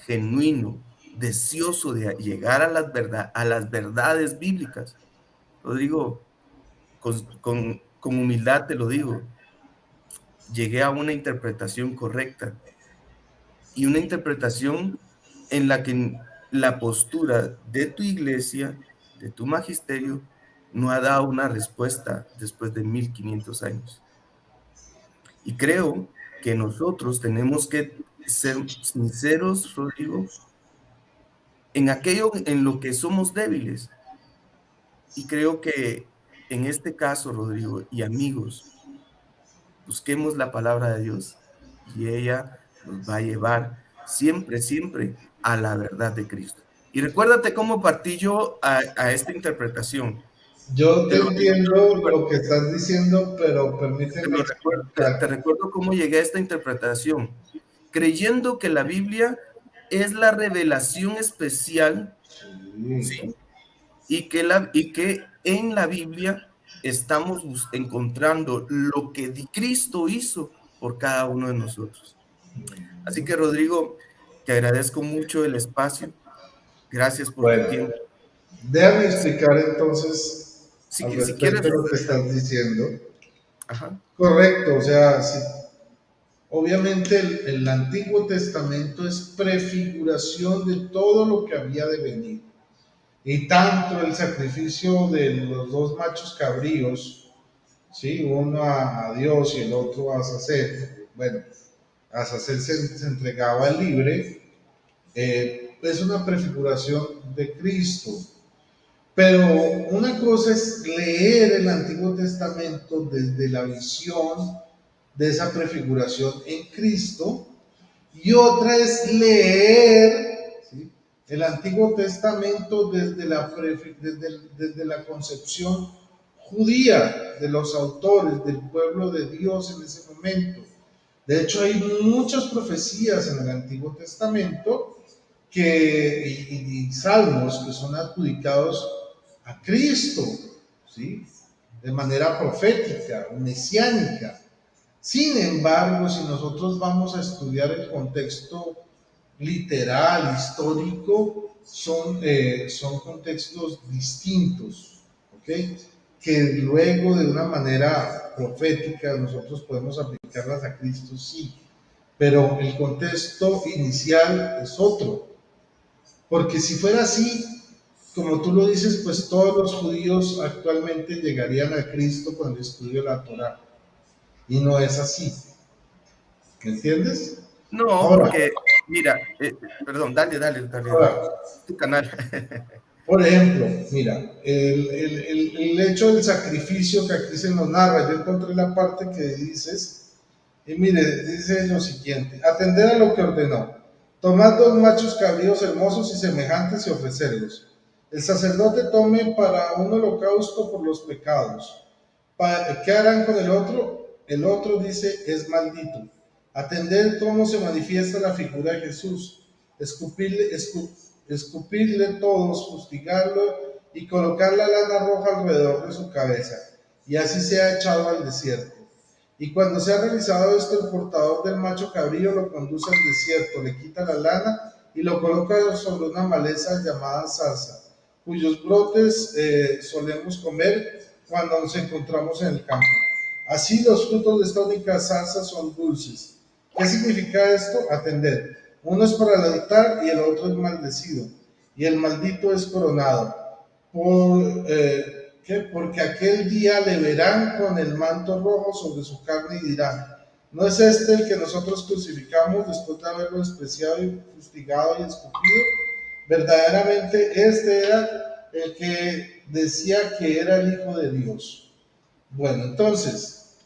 genuino, deseoso de llegar a las verdades bíblicas. Rodrigo, con humildad te lo digo, llegué a una interpretación correcta y una interpretación en la que la postura de tu iglesia, de tu magisterio, no ha dado una respuesta después de 1500 años. Y creo que nosotros tenemos que ser sinceros, Rodrigo, en aquello en lo que somos débiles. Y creo que en este caso, Rodrigo y amigos, busquemos la palabra de Dios y ella nos va a llevar siempre, siempre a la verdad de Cristo. Y recuérdate cómo partí yo a esta interpretación. Yo Te te lo entiendo lo que estás diciendo, pero te permíteme lo recuerdo, te explicar. recuerdo cómo llegué a esta interpretación, creyendo que la Biblia es la revelación especial, Sí. ¿sí? Y que en la Biblia estamos encontrando lo que Cristo hizo por cada uno de nosotros. Así que, Rodrigo, te agradezco mucho el espacio. Gracias por tu Bueno, tiempo. déjame explicar entonces al Si quieres, respecto de lo que estás diciendo. ajá, Correcto, o sea, sí, obviamente el Antiguo Testamento es prefiguración de todo lo que había de venir. Y tanto el sacrificio de los dos machos cabríos, ¿sí? Uno a Dios y el otro a Azazel. Bueno, Azazel se entregaba libre, es una prefiguración de Cristo. Pero una cosa es leer el Antiguo Testamento desde la visión de esa prefiguración en Cristo y otra es leer, ¿sí?, el Antiguo Testamento desde la concepción judía de los autores, del pueblo de Dios en ese momento. De hecho, hay muchas profecías en el Antiguo Testamento y salmos que son adjudicados a Cristo, ¿sí?, de manera profética o mesiánica. Sin embargo, si nosotros vamos a estudiar el contexto literal, histórico, son contextos distintos, ¿ok? Que luego de una manera profética nosotros podemos aplicarlas a Cristo, sí, pero el contexto inicial es otro, porque si fuera así, como tú lo dices, pues todos los judíos actualmente llegarían a Cristo con el estudio de la Torá, y no es así, ¿me entiendes? no, Ahora, porque, mira, perdón, dale, ahora, tu canal. por ejemplo, mira, el hecho del sacrificio que aquí se nos narra, yo encontré la parte que dices, y mire, dice lo siguiente: atender a lo que ordenó, tomad dos machos cabríos hermosos y semejantes y ofrecerlos. El sacerdote tome para un holocausto por los pecados. ¿Qué harán con el otro? El otro dice: es maldito. Atender cómo se manifiesta la figura de Jesús. Escupirle todos, fustigarlo y colocar la lana roja alrededor de su cabeza. Y así se ha echado al desierto. Y cuando se ha realizado esto, el portador del macho cabrío lo conduce al desierto, le quita la lana y lo coloca sobre una maleza llamada zarza. cuyos brotes solemos comer cuando nos encontramos en el campo. Así los frutos de esta única zarza son dulces. ¿Qué significa esto? Atended. Uno es para el altar y el otro es maldecido, y el maldito es coronado. ¿Qué? Porque aquel día le verán con el manto rojo sobre su carne y dirán, ¿no es este el que nosotros crucificamos después de haberlo despreciado y fustigado y escupido? Verdaderamente este era el que decía que era el Hijo de Dios. Bueno, entonces,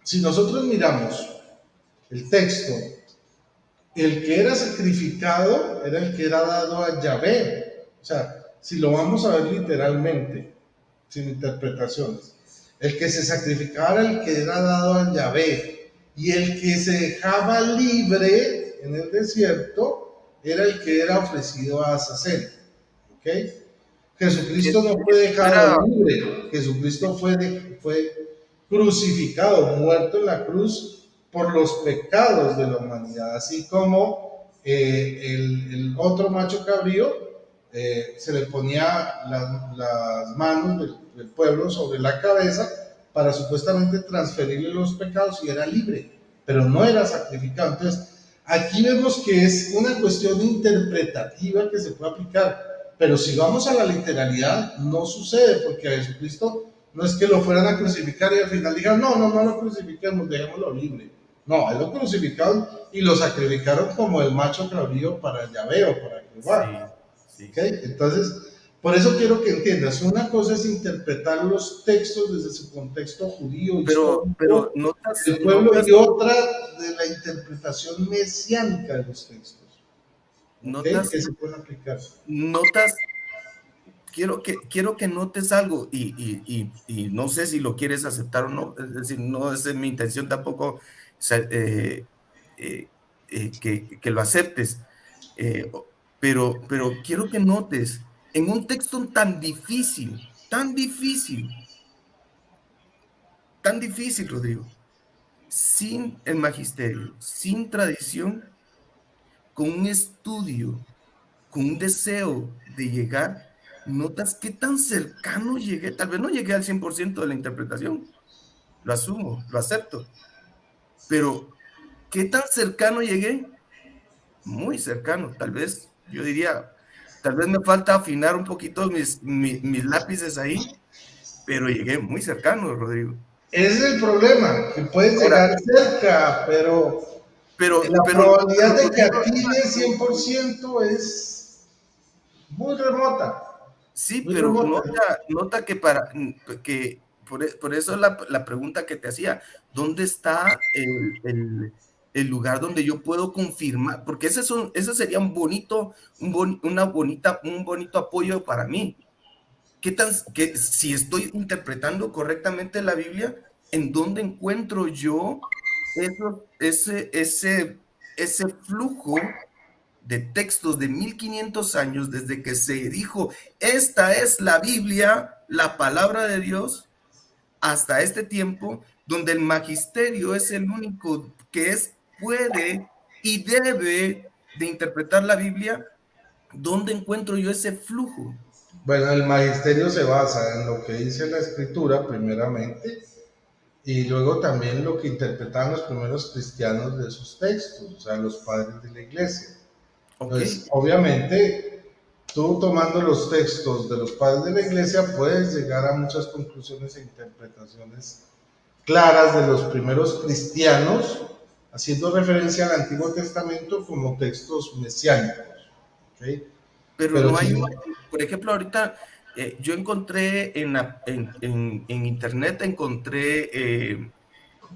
si nosotros miramos el texto, el que era sacrificado era el que era dado a Yahvé. O sea, si lo vamos a ver literalmente, sin interpretaciones, el que se sacrificaba era el que era dado a Yahvé, y el que se dejaba libre en el desierto era el que era ofrecido a Azazel. ¿Ok? Jesucristo no fue dejado libre, Jesucristo fue crucificado, muerto en la cruz por los pecados de la humanidad, así como el otro macho cabrío se le ponía las manos del pueblo sobre la cabeza para supuestamente transferirle los pecados y era libre, pero no era sacrificado. Entonces, aquí vemos que es una cuestión interpretativa que se puede aplicar, pero si vamos a la literalidad, no sucede, porque a Jesucristo no es que lo fueran a crucificar y al final dijeron, no lo crucifiquemos, dejémoslo libre. No, él lo crucificaron y lo sacrificaron como el macho cabrío para Yahvé o para Jehová. Sí. ¿Okay? Entonces, por eso quiero que entiendas, una cosa es interpretar los textos desde su contexto judío pero notas, del pueblo, y otra de la interpretación mesiánica de los textos. Notas, que se pueden aplicar. Quiero que notes algo y no sé si lo quieres aceptar o no, es decir, no es mi intención tampoco que lo aceptes, pero quiero que notes, en un texto tan difícil, Rodrigo, sin el magisterio, sin tradición, con un estudio, con un deseo de llegar, notas qué tan cercano llegué. Tal vez no llegué al 100% de la interpretación, lo asumo, lo acepto, pero qué tan cercano llegué, muy cercano. Tal vez yo diría, tal vez me falta afinar un poquito mis lápices ahí, pero llegué muy cercano, Rodrigo. Ese es el problema, que puedes llegar cerca, pero la probabilidad de que atine 100% es muy remota. Sí, muy pero remota. Nota que por eso la pregunta que te hacía, ¿dónde está el lugar donde yo puedo confirmar? Porque ese sería un bonito apoyo para mí. Que si estoy interpretando correctamente la Biblia, ¿en dónde encuentro yo ese flujo de textos de 1500 años desde que se dijo, esta es la Biblia, la palabra de Dios, hasta este tiempo, donde el magisterio es el único que puede y debe de interpretar la Biblia? ¿Dónde encuentro yo ese flujo? Bueno, el magisterio se basa en lo que dice la Escritura, primeramente, y luego también lo que interpretaban los primeros cristianos de esos textos, o sea, los padres de la iglesia. Okay. Entonces, obviamente, tú tomando los textos de los padres de la iglesia puedes llegar a muchas conclusiones e interpretaciones claras de los primeros cristianos, haciendo referencia al Antiguo Testamento como textos mesiánicos. ¿Okay? Pero no hay, por ejemplo, ahorita yo encontré en internet, encontré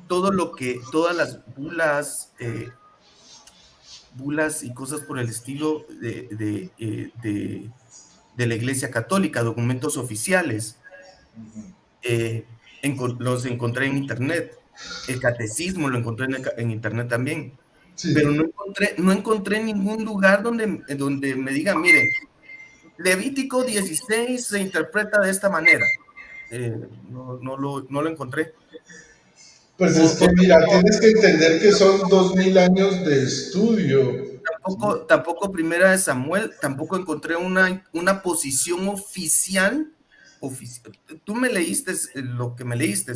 todas las bulas y cosas por el estilo de la Iglesia Católica, documentos oficiales. Los encontré en internet. El catecismo lo encontré en internet también. Sí. Pero no encontré ningún lugar donde me digan, mire, Levítico 16 se interpreta de esta manera. No lo encontré. Pues es que mira, tienes que entender que son 2000 años de estudio. tampoco Primera de Samuel, tampoco encontré una posición oficial. Tú me leíste lo que me leíste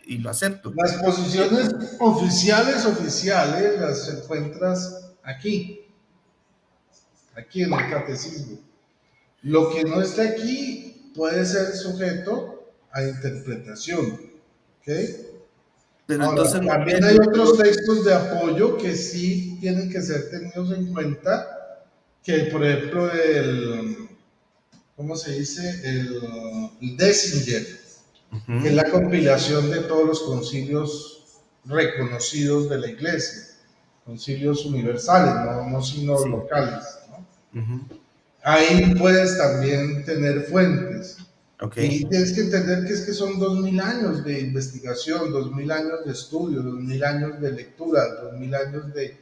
y lo acepto. Las posiciones oficiales las encuentras aquí en el catecismo. Lo que no esté aquí puede ser sujeto a interpretación, ¿ok? Pero Ahora, entonces no también hay tiene, otros textos de apoyo que sí tienen que ser tenidos en cuenta, que por ejemplo ¿cómo se dice? El Dessinger, que es la compilación de todos los concilios reconocidos de la iglesia, concilios universales, no sino sí. locales, ¿no? Ahí puedes también tener fuentes. Ok. Y tienes que entender que es que son 2000 años de investigación, 2000 años de estudio, 2000 años de lectura, 2000 años de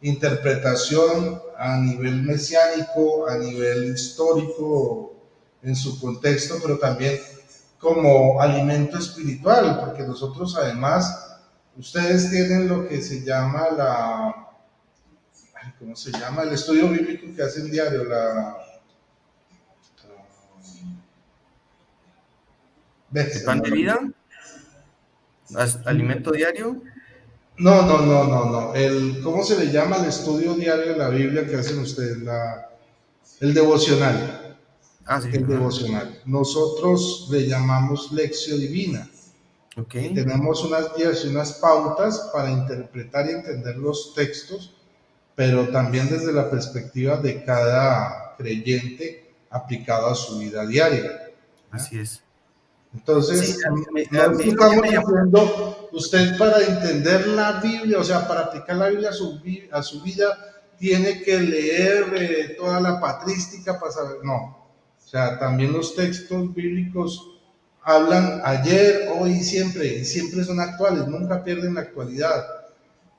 interpretación a nivel mesiánico, a nivel histórico en su contexto, pero también como alimento espiritual, porque nosotros además, ustedes tienen lo que se llama ¿cómo se llama? El estudio bíblico que hacen diario, ¿El pan de vida? ¿Alimento diario? No. ¿Cómo se le llama el estudio diario de la Biblia que hacen ustedes? El devocional. Sí. El devocional. Nosotros le llamamos lección divina. Ok. Y tenemos unas guías y unas pautas para interpretar y entender los textos, pero también desde la perspectiva de cada creyente aplicado a su vida diaria. Así es. Sí, Entonces, a no mí lo que estamos me llama. diciendo, usted para entender la Biblia, o sea, para aplicar la Biblia a su vida, tiene que leer toda la patrística para saber, no. O sea, también los textos bíblicos hablan ayer, hoy y siempre son actuales, nunca pierden la actualidad.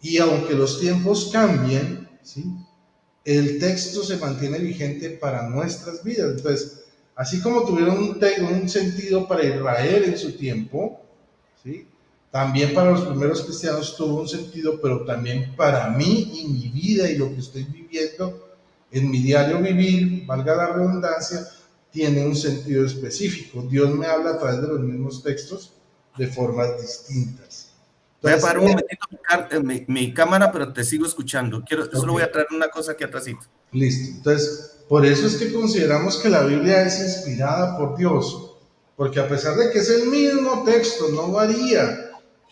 Y aunque los tiempos cambien, ¿sí? El texto se mantiene vigente para nuestras vidas. Entonces, así como tuvieron un sentido para Israel en su tiempo, ¿sí? También para los primeros cristianos tuvo un sentido, pero también para mí y mi vida y lo que estoy viviendo en mi diario vivir, valga la redundancia, tiene un sentido específico. Dios me habla a través de los mismos textos de formas distintas. Voy a Entonces, parar un momentito mi cámara, pero te sigo escuchando. Solo voy okay. a traer una cosa aquí atrásito. Listo. Entonces, por eso es que consideramos que la Biblia es inspirada por Dios, porque a pesar de que es el mismo texto, no varía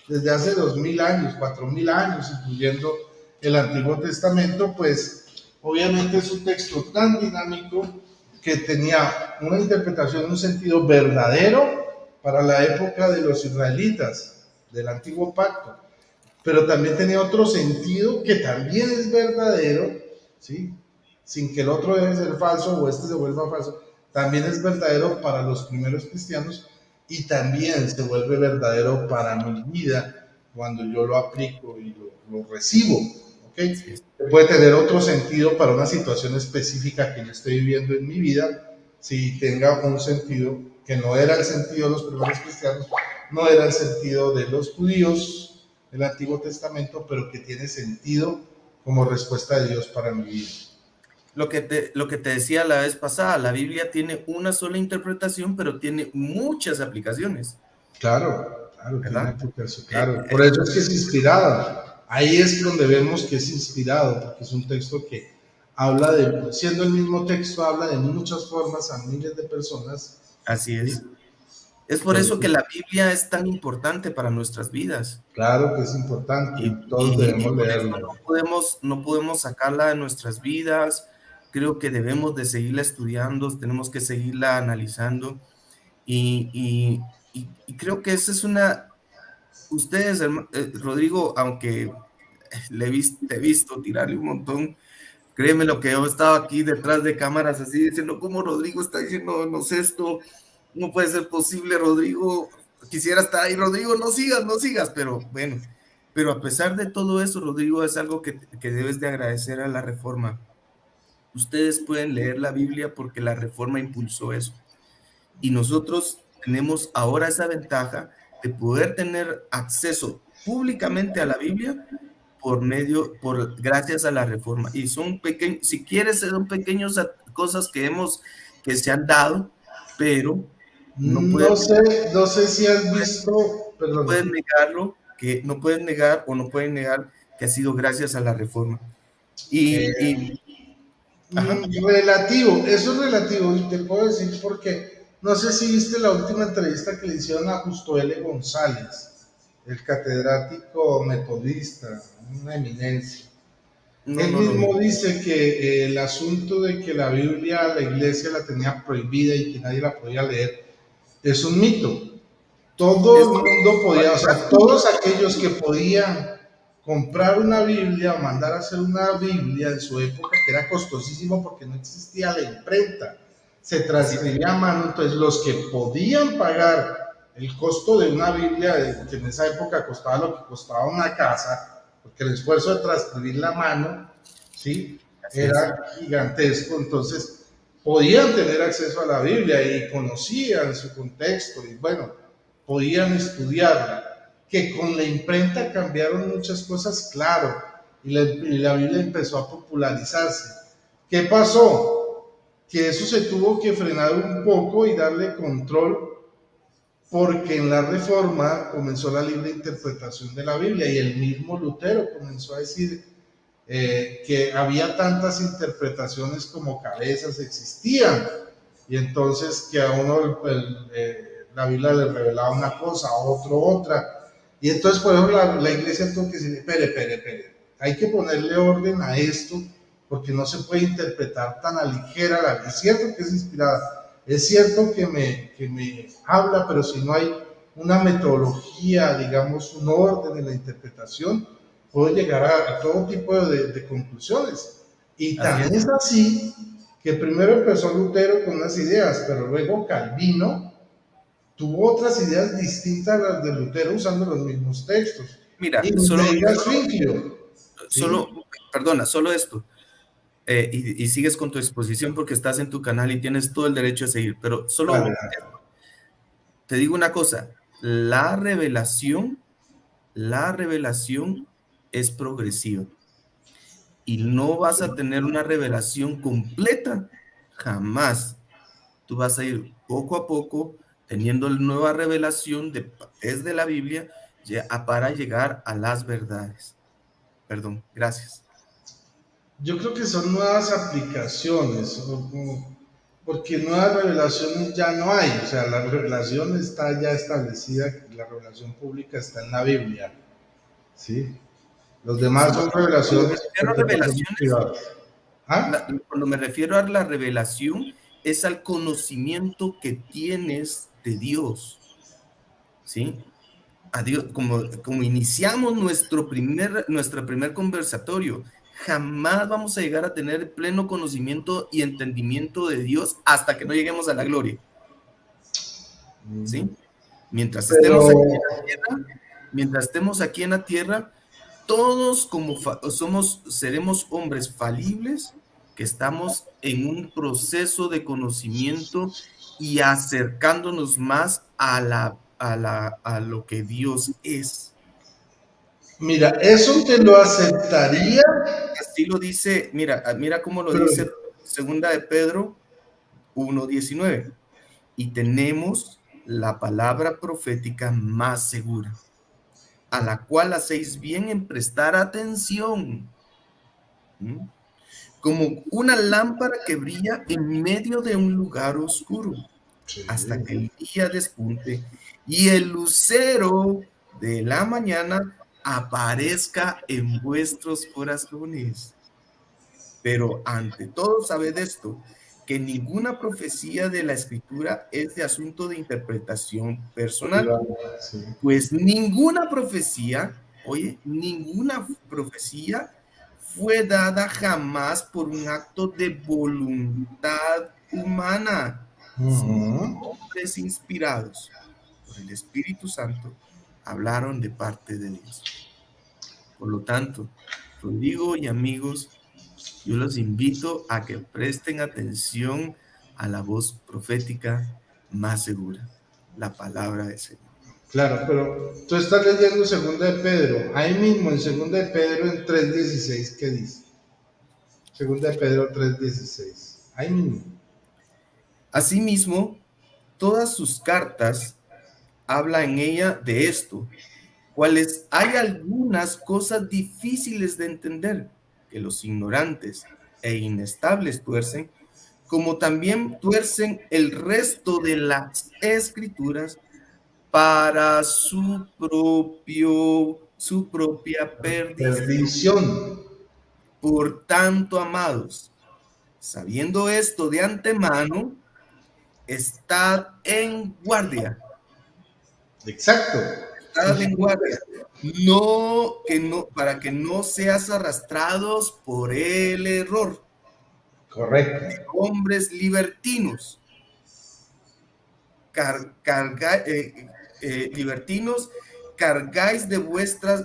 desde hace 2000 años, 4000 años, incluyendo el Antiguo Testamento, pues obviamente es un texto tan dinámico que tenía una interpretación, un sentido verdadero para la época de los israelitas, del Antiguo Pacto, pero también tenía otro sentido que también es verdadero, ¿sí? Sin que el otro deje de ser falso o este se vuelva falso, también es verdadero para los primeros cristianos y también se vuelve verdadero para mi vida cuando yo lo aplico y lo recibo, ¿ok? Sí, Puede tener otro sentido para una situación específica que yo estoy viviendo en mi vida, si tenga un sentido que no era el sentido de los primeros cristianos, no era el sentido de los judíos del Antiguo Testamento, pero que tiene sentido como respuesta de Dios para mi vida. lo que te decía la vez pasada, la Biblia tiene una sola interpretación, pero tiene muchas aplicaciones. Claro, tiene ¿Verdad? aplicación, claro. Por eso es que es inspirado. Ahí es donde vemos que es inspirado, porque es un texto que habla siendo el mismo texto, habla de muchas formas a miles de personas. Así ¿Sí? es. Es por eso que la Biblia es tan importante para nuestras vidas. Claro que es importante y todos Y debemos por eso leerlo. no podemos sacarla de nuestras vidas. Creo que debemos de seguirla estudiando, tenemos que seguirla analizando. Y creo que esa es ustedes, Rodrigo, aunque te he visto tirarle un montón, créeme lo que yo estaba aquí detrás de cámaras así diciendo, ¿cómo Rodrigo está diciendo, no sé esto? No puede ser posible, Rodrigo, quisiera estar ahí, Rodrigo, no sigas, pero bueno, pero a pesar de todo eso, Rodrigo, es algo que debes de agradecer a la Reforma. Ustedes pueden leer la Biblia porque la Reforma impulsó eso. Y nosotros tenemos ahora esa ventaja de poder tener acceso públicamente a la Biblia gracias a la reforma. Y son pequeños, si quieres, son pequeñas cosas que se han dado, pero no puedes, No sé si has visto, no perdón. puedes negarlo, no pueden negar que ha sido gracias a la reforma. Y ajá. Relativo, eso es relativo, y te puedo decir porque no sé si viste la última entrevista que le hicieron a Justo L. González, el catedrático metodista, una eminencia. No, Él no lo vi. mismo dice que el asunto de que la Biblia la iglesia la tenía prohibida y que nadie la podía leer es un mito. Todo Es, el mundo podía, o sea, todos aquellos que podían comprar una Biblia o mandar a hacer una Biblia en su época, que era costosísimo porque no existía la imprenta, se así, transcribía a mano, entonces los que podían pagar el costo de una Biblia, que en esa época costaba lo que costaba una casa, porque el esfuerzo de transcribirla a mano, ¿sí? así es. Era gigantesco, entonces podían tener acceso a la Biblia y conocían su contexto y bueno, podían estudiarla. Que con la imprenta cambiaron muchas cosas, claro, y la Biblia empezó a popularizarse. ¿Qué pasó? Que eso se tuvo que frenar un poco y darle control porque en la Reforma comenzó la libre interpretación de la Biblia y el mismo Lutero comenzó a decir que había tantas interpretaciones como cabezas existían y entonces que a uno la Biblia le revelaba una cosa, a otro otra. Y entonces por eso la iglesia tuvo que decir, espere, hay que ponerle orden a esto porque no se puede interpretar tan a ligera la Biblia. Es cierto que es inspirada, es cierto que me habla, pero si no hay una metodología, digamos, un orden en la interpretación, puedo llegar a todo tipo de conclusiones. Y Así tan es. es así que primero empezó Lutero con unas ideas, pero luego Calvino tuvo otras ideas distintas a las de Lutero usando los mismos textos. Mira, Y me digas Zwinglio, ¿sí? perdona, solo esto. Y sigues con tu exposición porque estás en tu canal y tienes todo el derecho a seguir, pero Dale, solo te digo una cosa, la revelación es progresiva y no vas a tener una revelación completa, jamás. Tú vas a ir poco a poco teniendo la nueva revelación desde la Biblia para llegar a las verdades. Perdón, gracias. yo creo que son nuevas aplicaciones, porque nuevas revelaciones ya no hay, o sea, la revelación está ya establecida, la revelación pública está en la Biblia, ¿sí? Los demás Sí, son cuando me revelaciones, refiero a interpretaciones revelaciones, privadas. ¿Ah? cuando me refiero a la revelación, es al conocimiento que tienes de Dios, ¿sí? A Dios, como iniciamos nuestro primer conversatorio, jamás vamos a llegar a tener pleno conocimiento y entendimiento de Dios hasta que no lleguemos a la gloria, ¿sí? Mientras Pero estemos aquí en la tierra, mientras estemos aquí en la tierra, todos seremos hombres falibles que estamos en un proceso de conocimiento y acercándonos más a lo que Dios es. mira, eso te lo aceptaría, Así lo dice, mira cómo lo pero dice segunda de Pedro 1:19. Y tenemos la palabra profética más segura, a la cual hacéis bien en prestar atención. ¿Mm? Como una lámpara que brilla en medio de un lugar oscuro, sí, hasta que el día despunte y el lucero de la mañana aparezca en vuestros corazones. Pero ante todo sabed esto, que ninguna profecía de la Escritura es de asunto de interpretación personal, sí. pues ninguna profecía, oye, ninguna profecía fue dada jamás por un acto de voluntad humana, sino que Ujú. hombres inspirados por el Espíritu Santo hablaron de parte de Dios. Por lo tanto, Rodrigo y amigos, yo los invito a que presten atención a la voz profética más segura, la palabra del Señor. Claro, pero tú estás leyendo Segunda de Pedro, ahí mismo en Segunda de Pedro en 3:16, ¿qué dice? Segunda de Pedro 3:16, ahí mismo. Asimismo, todas sus cartas habla en ella de esto, cuales hay algunas cosas difíciles de entender que los ignorantes e inestables tuercen, como también tuercen el resto de las escrituras para su propia perdición. Perdición. Por tanto, amados, sabiendo esto de antemano, estad en guardia. Exacto. Estad en guardia. No, para que no seas arrastrados por el error de Correcto. hombres libertinos, libertinos, cargáis de vuestras,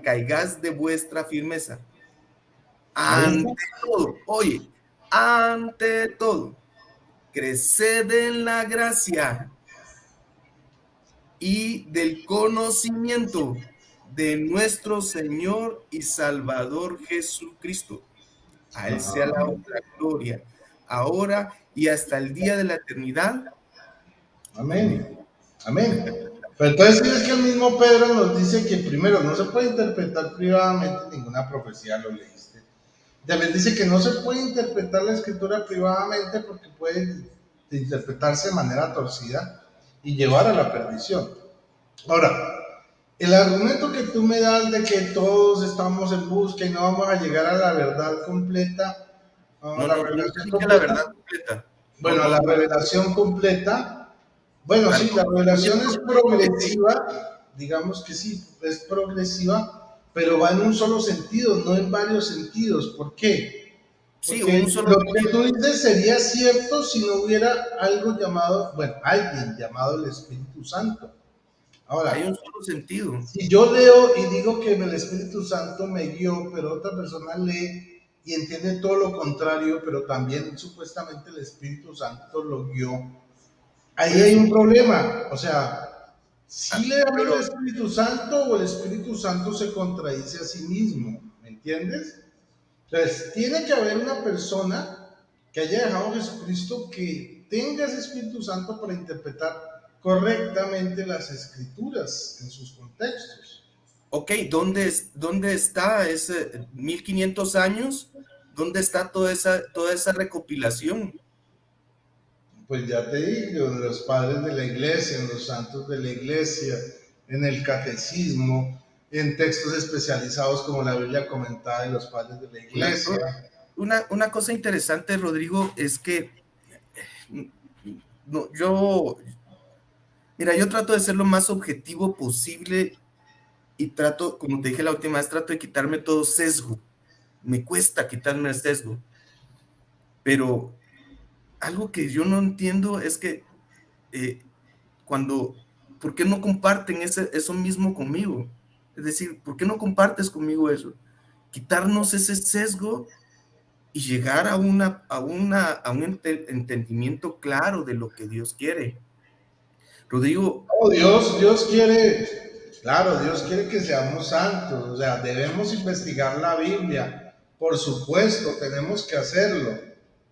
caigáis de vuestra firmeza. Ahí está. Ante todo, oye, ante todo, creced en la gracia y del conocimiento de nuestro Señor y Salvador Jesucristo. A Él sea la gloria, ahora y hasta el día de la eternidad. Amén. Amén. Amén. Pero entonces sí es que el mismo Pedro nos dice que primero no se puede interpretar privadamente ninguna profecía, lo leíste. También dice que no se puede interpretar la escritura privadamente porque puede interpretarse de manera torcida y llevar a la perdición. Ahora, el argumento que tú me das de que todos estamos en busca y no vamos a llegar a la verdad completa, a No, la no, no revelación dije la completa, verdad completa. No, bueno, a no, la revelación completa, bueno, al sí, la revelación es conocimiento. progresiva, digamos que sí, es progresiva, pero va en un solo sentido, no en varios sentidos. ¿Por qué? Sí, Porque un solo lo que sentido. tú dices sería cierto si no hubiera algo llamado, bueno, alguien llamado el Espíritu Santo. Hay un Ahora, solo sentido. si yo leo y digo que el Espíritu Santo me guió, pero otra persona lee y entiende todo lo contrario, pero también supuestamente el Espíritu Santo lo guió, Por ahí hay eso. un problema. O sea, si le hablo Pero al Espíritu Santo o el Espíritu Santo se contradice a sí mismo, ¿me entiendes? Entonces, tiene que haber una persona que haya dejado a Jesucristo que tenga ese Espíritu Santo para interpretar correctamente las escrituras en sus contextos. ok, ¿dónde está ese 1500 años? ¿Dónde está toda esa recopilación? Pues ya te digo, de los padres de la iglesia, en los santos de la iglesia, en el catecismo, en textos especializados como la Biblia comentada de los padres de la Una, iglesia. una cosa interesante, Rodrigo, es que no, mira, yo trato de ser lo más objetivo posible y trato, como te dije la última vez, trato de quitarme todo sesgo. Me cuesta quitarme el sesgo, pero algo que yo no entiendo es que eh, ¿por qué no comparten eso mismo conmigo? Es decir, ¿por qué no compartes conmigo eso? Quitarnos ese sesgo y llegar a un entendimiento claro de lo que Dios quiere. Rodrigo, Oh, Dios quiere, claro, Dios quiere que seamos santos, o sea, debemos investigar la Biblia, por supuesto, tenemos que hacerlo,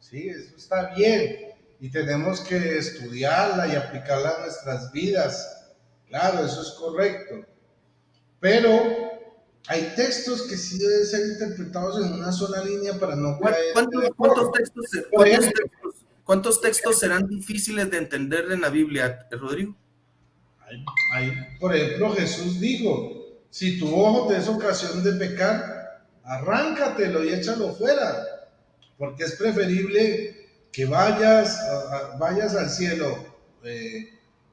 sí, eso está bien, y tenemos que estudiarla y aplicarla a nuestras vidas, claro, eso es correcto, pero hay textos que sí deben ser interpretados en una sola línea para no caer en el error. Por ejemplo, cuántos textos serán difíciles de entender en la Biblia, Rodrigo? por ejemplo, Jesús dijo, si tu ojo te es ocasión de pecar, arráncatelo y échalo fuera, porque es preferible que vayas al cielo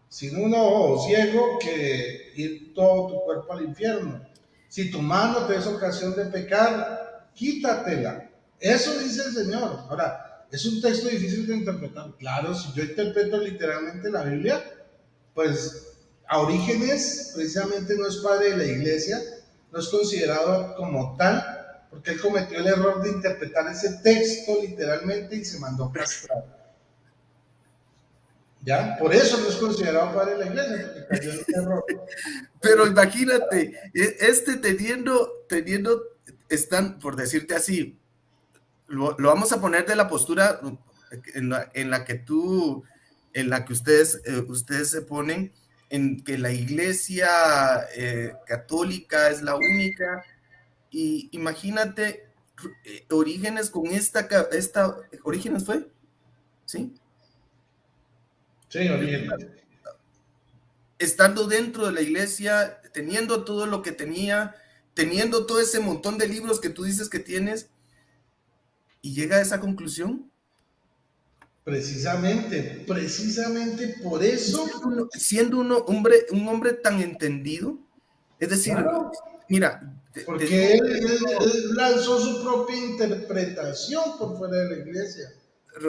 sin un ojo ciego que ir todo tu cuerpo al infierno. Si tu mano te es ocasión de pecar, quítatela. Eso dice el Señor. Ahora, es un texto difícil de interpretar. Claro, si yo interpreto literalmente la Biblia, pues a Orígenes precisamente no es padre de la iglesia, no es considerado como tal, porque él cometió el error de interpretar ese texto literalmente y se mandó castrar. ¿Ya? Por eso no es considerado padre de la iglesia, porque cayó en un error. Pero imagínate, teniendo, están, por decirte así, lo vamos a poner de la postura en la que tú, en la que ustedes se ponen, en que la iglesia católica es la única, y imagínate, Orígenes con Orígenes fue, ¿sí? Sí, Orígenes. Estando dentro de la iglesia, teniendo todo lo que tenía, teniendo todo ese montón de libros que tú dices que tienes, y llega a esa conclusión. Precisamente por eso. Siendo un hombre tan entendido, es decir, Claro, mira, te porque digo, él lanzó su propia interpretación por fuera de la iglesia. Y ahí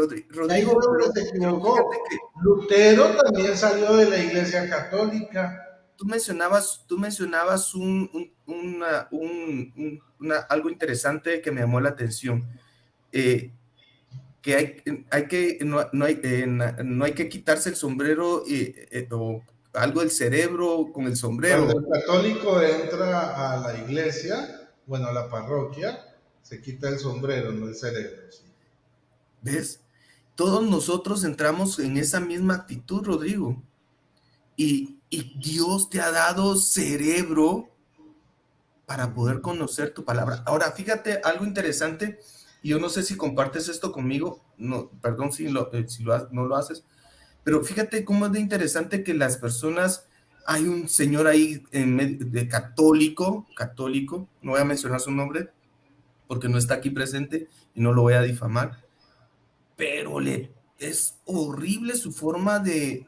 Rodrigo, fue donde se pero fíjate equivocó. que Lutero también salió de la iglesia católica. tú mencionabas algo interesante que me llamó la atención. Que no hay que quitarse el sombrero o algo del cerebro con el Cuando sombrero. el católico entra a la iglesia, bueno, a la parroquia, se quita el sombrero, no el cerebro. ¿Sí? ¿Ves? Todos nosotros entramos en esa misma actitud, Rodrigo. Y Dios te ha dado cerebro para poder conocer tu palabra. Ahora, fíjate algo interesante, y yo no sé si compartes esto conmigo, no, perdón no lo haces, pero fíjate cómo es de interesante que las personas, hay un señor ahí de católico, no voy a mencionar su nombre porque no está aquí presente y no lo voy a difamar, pero es horrible su forma de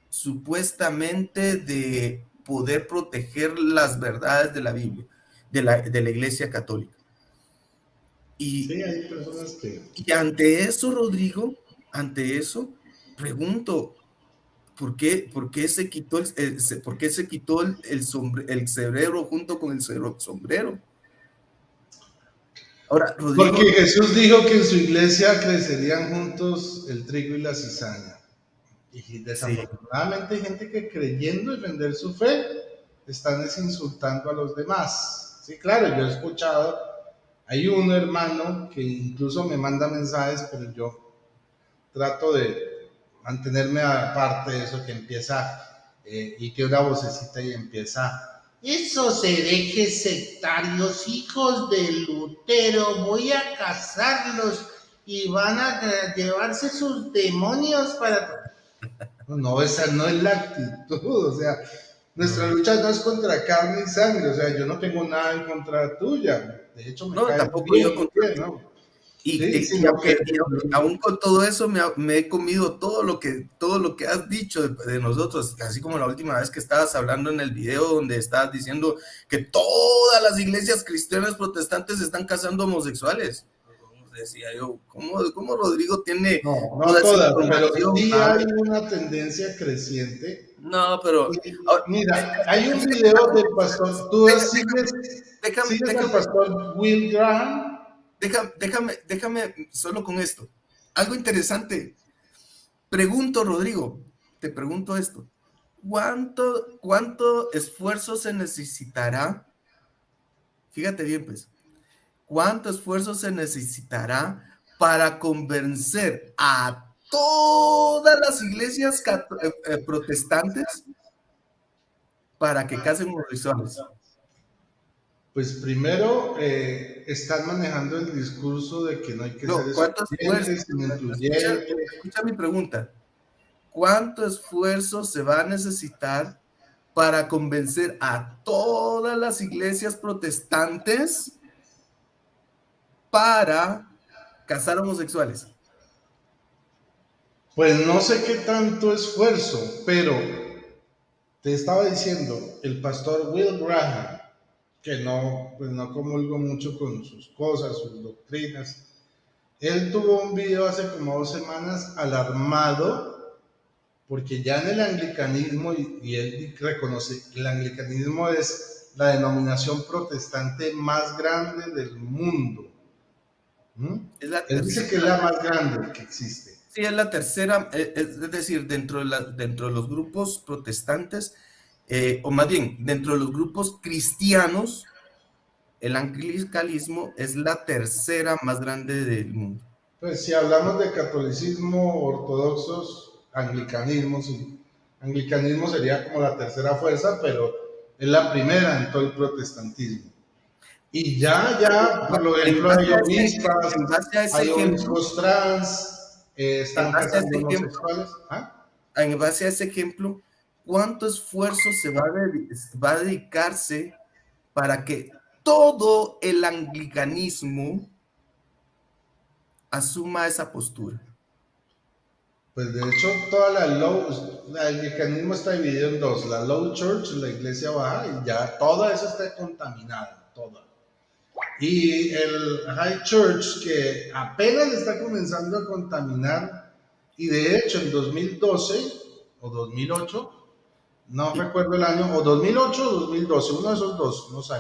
supuestamente de poder proteger las verdades de la Biblia, de la Iglesia Católica. Sí, Y, hay personas que... y ante eso, Rodrigo, ante eso, pregunto, ¿por qué se quitó el cerebro junto con el sombrero? Ahora, Porque Rodrigo, Jesús dijo que en su iglesia crecerían juntos el trigo y la cizaña. Y sí, desafortunadamente hay gente que creyendo defender su fe, están insultando a los demás. Sí, claro, yo he escuchado, hay un hermano que incluso me manda mensajes, pero yo trato de mantenerme aparte de eso que empieza y que una vocecita y empieza, esos herejes sectarios, hijos de Lutero, voy a cazarlos y van a llevarse sus demonios para... No, esa no es la actitud, o sea, nuestra no, lucha no es contra carne y sangre, o sea, yo no tengo nada en contra tuya, de hecho me no, caes tampoco yo bien, contra ti. ¿no? Y, Sí, y, y sino que aunque, y aún con todo eso me he comido todo lo que has dicho de nosotros, así como la última vez que estabas hablando en el video donde estabas diciendo que todas las iglesias cristianas protestantes están casando homosexuales. Decía yo, ¿cómo Rodrigo tiene no, toda no esa todas, pero información? sí hay una tendencia creciente. No, pero ahora, Mira, hay un video del pastor, tú déjame, sigues, déjame, sigues al déjame, pastor Will Graham. déjame solo con esto. Algo interesante. Pregunto, Rodrigo, te pregunto esto. ¿Cuánto esfuerzo se necesitará? Fíjate bien, pues. ¿Cuánto esfuerzo se necesitará para convencer a todas las iglesias protestantes para que casen homosexuales? Pues primero están manejando el discurso de que no hay que ser No, ¿cuánto esfuerzo? excluyentes, sino Escucha, incluyentes. escucha mi pregunta. ¿Cuánto esfuerzo se va a necesitar para convencer a todas las iglesias protestantes para casar homosexuales? Pues no sé qué tanto esfuerzo, pero te estaba diciendo, el pastor Will Graham, que no, pues no comulgo mucho con sus cosas, sus doctrinas, él tuvo un video hace como 2 semanas alarmado, porque ya en el anglicanismo, y él reconoce, el anglicanismo es la denominación protestante más grande del mundo. ¿Mm? Es la Él dice que es tercera. la más grande que existe. Sí, es la tercera, es decir, dentro de los grupos protestantes, o más bien, dentro de los grupos cristianos, el anglicanismo es la tercera más grande del mundo. Pues si hablamos de catolicismo, ortodoxos, anglicanismo, sí. Anglicanismo sería como la tercera fuerza, pero es la primera en todo el protestantismo. Y ya, por En ejemplo, base a en base a ese hay ejemplo, obispos trans, en están base a casando ese ejemplo, homosexuales. ¿Ah? en base a ese ejemplo, ¿cuánto esfuerzo va a dedicarse para que todo el anglicanismo asuma esa postura? Pues de hecho, el anglicanismo está dividido en dos, la low church, la iglesia baja, y ya toda eso está contaminada, toda. Y el high church que apenas está comenzando a contaminar, y de hecho en 2012 o 2008, no Y recuerdo el año, o 2008 o 2012, uno de esos dos, no sé,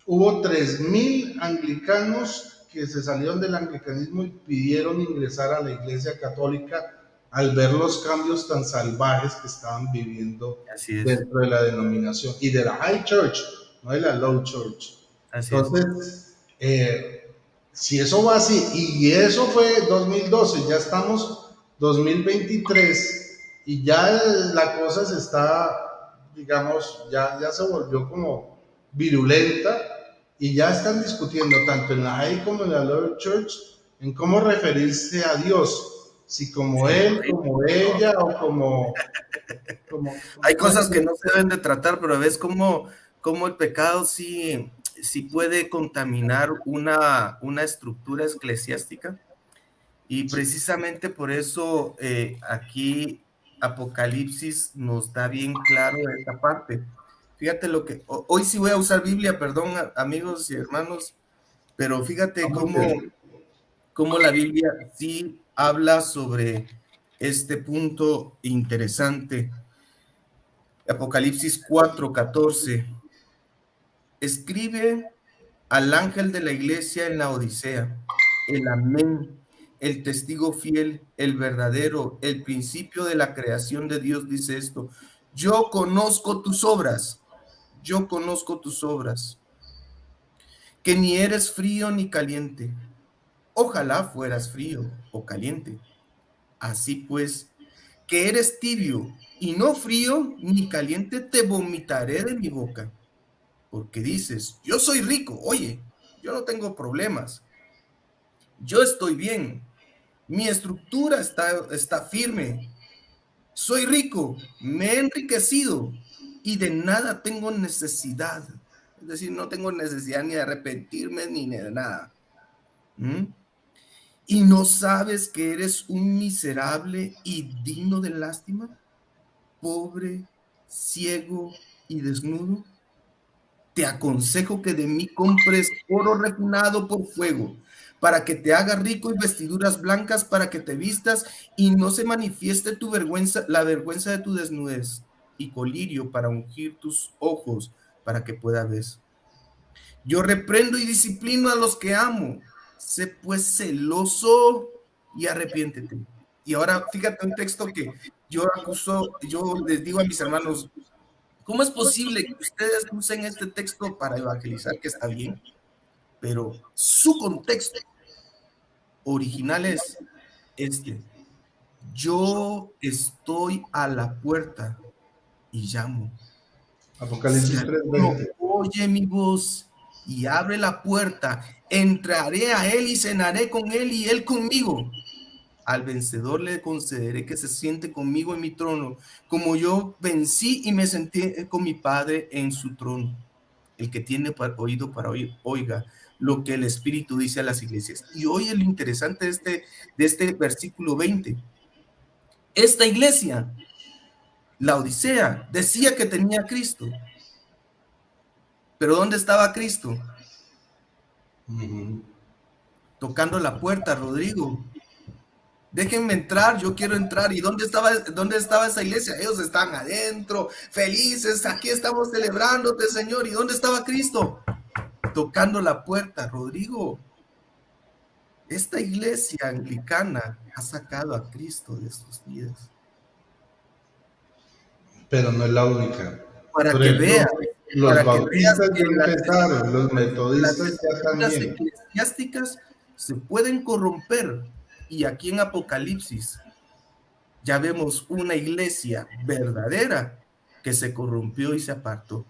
hubo 3.000 anglicanos que se salieron del anglicanismo y pidieron ingresar a la iglesia católica al ver los cambios tan salvajes que estaban viviendo así es, dentro de la denominación y de la high church, no de la low church. así es. Entonces, si eso va así, y eso fue 2012, ya estamos 2023 y ya la cosa se está, digamos, ya se volvió como virulenta y ya están discutiendo tanto en la high como en la lower church en cómo referirse a Dios, si como Sí, él, horrible. como ella o como Hay cosas que no se deben de tratar, pero ves cómo el pecado sí puede contaminar una estructura eclesiástica. Y precisamente por eso aquí Apocalipsis nos da bien claro esta parte. Fíjate hoy sí voy a usar Biblia, perdón, amigos y hermanos, pero fíjate cómo la Biblia sí habla sobre este punto interesante. Apocalipsis 4:14. Escribe al ángel de la iglesia en la Odisea, el amén, el testigo fiel, el verdadero, el principio de la creación de Dios, dice esto: yo conozco tus obras, que ni eres frío ni caliente. Ojalá fueras frío o caliente. Así pues, que eres tibio y no frío ni caliente, te vomitaré de mi boca. Porque dices, yo soy rico, oye, yo no tengo problemas, yo estoy bien, mi estructura está firme, soy rico, me he enriquecido y de nada tengo necesidad. Es decir, no tengo necesidad ni de arrepentirme ni de nada. ¿Mm? ¿Y no sabes que eres un miserable y digno de lástima? Pobre, ciego y desnudo. Te aconsejo que de mí compres oro refinado por fuego, para que te hagas rico, y vestiduras blancas para que te vistas y no se manifieste tu vergüenza, la vergüenza de tu desnudez, y colirio para ungir tus ojos, para que puedas ver. Yo reprendo y disciplino a los que amo. Sé pues celoso y arrepiéntete. Y ahora fíjate un texto que yo les digo a mis hermanos: ¿cómo es posible que ustedes usen este texto para evangelizar? Que está bien, pero su contexto original es este: yo estoy a la puerta y llamo. Si Apocalipsis alguno 3:20. oye mi voz y abre la puerta, entraré a él y cenaré con él y él conmigo. Al vencedor le concederé que se siente conmigo en mi trono, como yo vencí y me senté con mi Padre en su trono. El que tiene oído para oír, oiga lo que el Espíritu dice a las iglesias. Y oye lo interesante de este versículo 20. Esta iglesia, la Odisea, decía que tenía a Cristo. Pero ¿dónde estaba Cristo? Uh-huh. Tocando la puerta, Rodrigo. Déjenme entrar, yo quiero entrar. ¿Y dónde estaba esa iglesia? Ellos estaban adentro, felices, aquí estamos celebrándote, Señor. ¿Y dónde estaba Cristo? Tocando la puerta, Rodrigo. Esta iglesia anglicana ha sacado a Cristo de sus vidas. Pero no es la única. Para Por que ejemplo, veas, los para que veas bautistas que ya empezaron, los las metodistas ya estructuras también. eclesiásticas se pueden corromper. Y aquí en Apocalipsis ya vemos una iglesia verdadera que se corrompió y se apartó.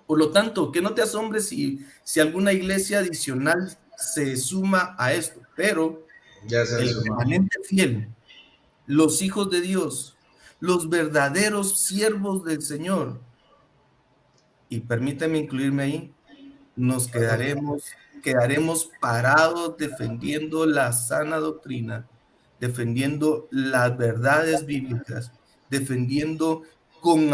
Por lo tanto, que no te asombres si alguna iglesia adicional se suma a esto, pero Ya se han el sumado. remanente fiel, los hijos de Dios, los verdaderos siervos del Señor, y permíteme incluirme ahí, nos quedaremos parados defendiendo la sana doctrina, defendiendo las verdades bíblicas, defendiendo con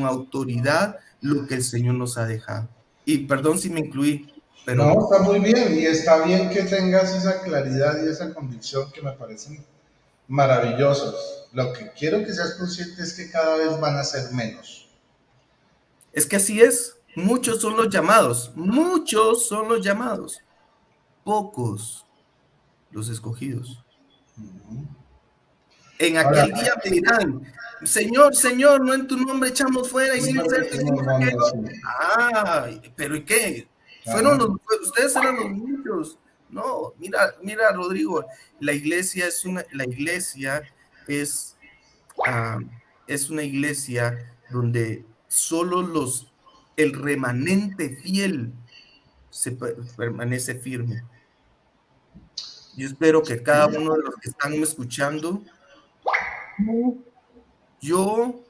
autoridad lo que el Señor nos ha dejado. Y perdón si me incluí, No, pero está muy bien y está bien que tengas esa claridad y esa convicción que me parecen maravillosos. Lo que quiero que seas consciente es que cada vez van a ser menos. es que así es. Muchos son los llamados, pocos los escogidos. En Ahora, aquel día me dirán, Señor, Señor, no en tu nombre echamos fuera, no, hicimos esto, hicimos no, aquello. sí. Ah, pero ¿y qué? Ajá. Ustedes eran los muchos. No, mira, Rodrigo, la iglesia es, ah, es una iglesia donde solo el remanente fiel permanece firme. Yo espero que cada uno de los que están escuchando, tú, yo,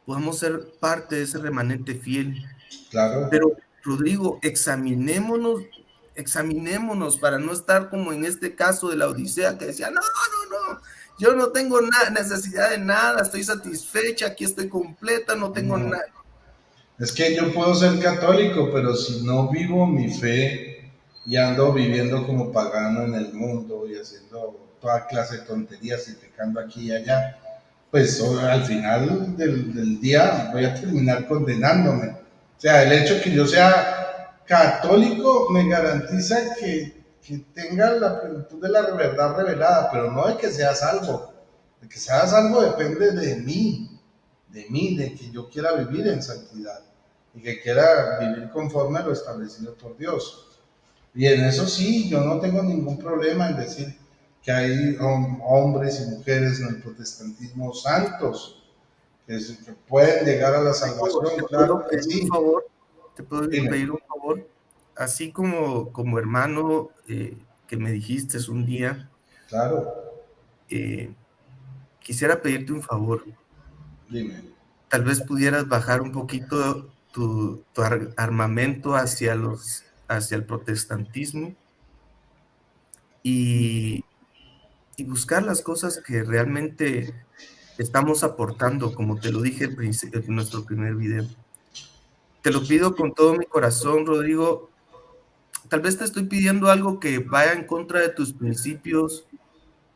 podamos ser parte de ese remanente fiel. Claro. Pero, Rodrigo, examinémonos para no estar como en este caso de la Odisea que decía, no, no, no, yo no tengo necesidad de nada, estoy satisfecha, aquí estoy completa, no tengo No. nada. Es que yo puedo ser católico, pero si no vivo mi fe y ando viviendo como pagano en el mundo y haciendo toda clase de tonterías y pecando aquí y allá, pues al final del día voy a terminar condenándome. O sea, el hecho que yo sea católico me garantiza que tenga la plenitud de la verdad revelada, pero no de que sea salvo. De que sea salvo depende de que yo quiera vivir en santidad y que quiera vivir conforme a lo establecido por Dios. Y en eso sí, yo no tengo ningún problema en decir que hay hombres y mujeres en el protestantismo santos que pueden llegar a la salvación, ¿Te claro puedo que pedir un sí. favor? ¿Te puedo Dime, pedir un favor? Así como hermano que me dijiste un día, claro, eh, quisiera pedirte un favor. dime. Tal vez pudieras bajar un poquito tu armamento hacia el protestantismo y, y buscar las cosas que realmente estamos aportando, como te lo dije en nuestro primer video. Te lo pido con todo mi corazón, Rodrigo. Tal vez te estoy pidiendo algo que vaya en contra de tus principios,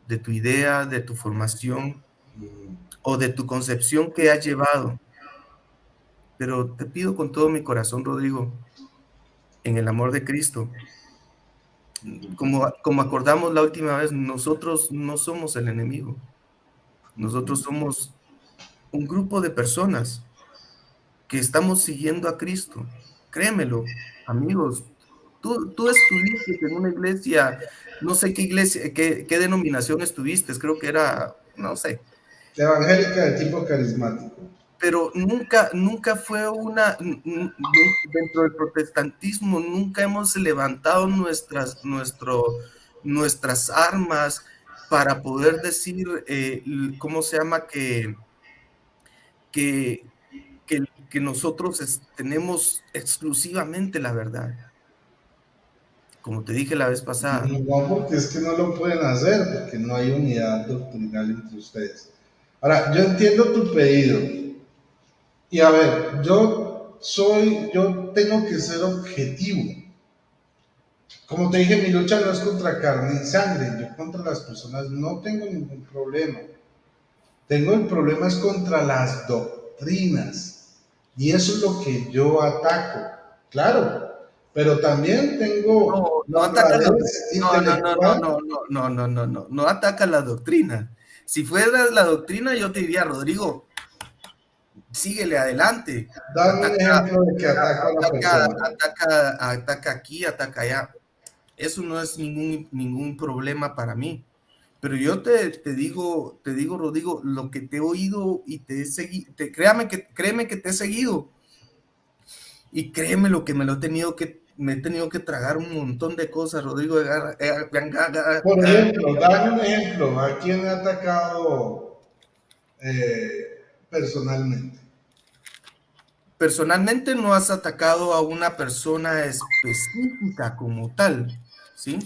de tu idea, de tu formación o de tu concepción que has llevado. Pero te pido con todo mi corazón, Rodrigo, en el amor de Cristo, como acordamos la última vez, nosotros no somos el enemigo. Nosotros somos un grupo de personas que estamos siguiendo a Cristo. Créemelo, amigos. Tú estuviste en una iglesia, no sé qué iglesia, qué denominación estuviste, creo que era, no sé, Evangélica de tipo carismático. pero nunca fue dentro del protestantismo, nunca hemos levantado nuestras armas para poder decir, ¿cómo se llama? Que, que nosotros tenemos exclusivamente la verdad. Como te dije la vez pasada, No, porque es que no lo pueden hacer, porque no hay unidad doctrinal entre ustedes. Ahora, yo entiendo tu pedido. Y a ver, yo tengo que ser objetivo. Como te dije, mi lucha no es contra carne y sangre, yo contra las personas no tengo ningún problema. Tengo el problema es contra las doctrinas. Y eso es lo que yo ataco. Claro, pero también tengo No, no ataca la honradez no, no, no, no, intelectual. no, no, no, no, no, no, no ataca la doctrina. Si fuera la doctrina, yo te diría, Rodrigo, síguele adelante. Dame un Ataca, ejemplo de que ataco a la persona. ataca aquí, ataca allá. Eso no es ningún problema para mí. Pero yo te digo, Rodrigo, lo que te he oído y te he seguido, créeme que te he seguido. Y créeme lo que me he tenido que tragar un montón de cosas, Rodrigo. Por ejemplo, dame un ejemplo. ¿A quién he atacado personalmente? Personalmente no has atacado a una persona específica como tal, ¿sí?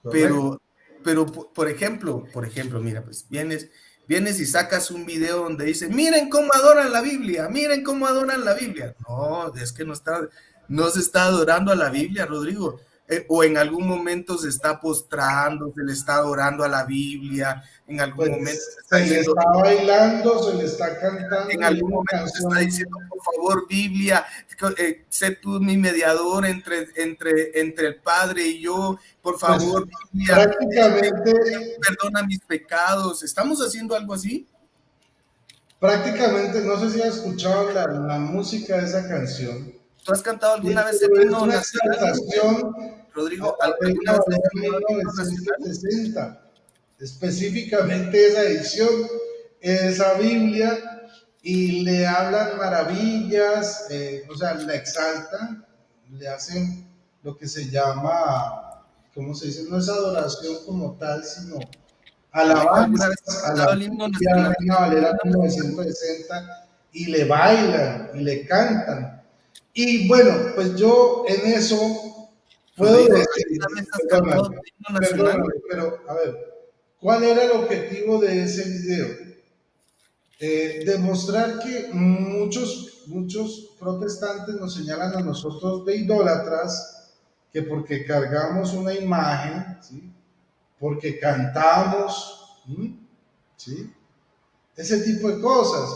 ¿Correcto? Pero, por ejemplo, mira, pues vienes y sacas un video donde dice, miren cómo adoran la Biblia, miren cómo adoran la Biblia. No, es que no se está adorando a la Biblia, Rodrigo. O en algún momento se está postrando, se le está adorando a la Biblia, en algún momento se Pues está se le diciendo, está bailando, se le está en cantando y algún una momento se está canción. diciendo, por favor, Biblia, sé tú mi mediador entre el Padre y yo, por Pues favor, Biblia, prácticamente, perdona mis pecados. ¿Estamos haciendo algo así? prácticamente, no sé si has escuchado la música de esa canción. ¿Tú has cantado alguna vez el Es himno una nacional, exaltación a Rodrigo? la ¿Alguna Reina vez has Valera cantado el himno nacional? 1960. Específicamente esa edición, esa Biblia, y le hablan maravillas, o sea, la exaltan, le hacen lo que se llama, ¿cómo se dice? No es adoración como tal, sino Rodrigo, ¿alguna vez alabanzas has a la cantado el himno Biblia nacional? Reina ¿El Valera himno nacional? 1960 y le bailan y le cantan. Y bueno, pues yo en eso puedo Rodrigo, decir, ¿alguna vez has perdóname, cantado tu himno nacional? perdóname, pero a ver, ¿cuál era el objetivo de ese video? Demostrar que muchos protestantes nos señalan a nosotros de idólatras, que porque cargamos una imagen, ¿sí? Porque cantamos, ¿sí? Ese tipo de cosas,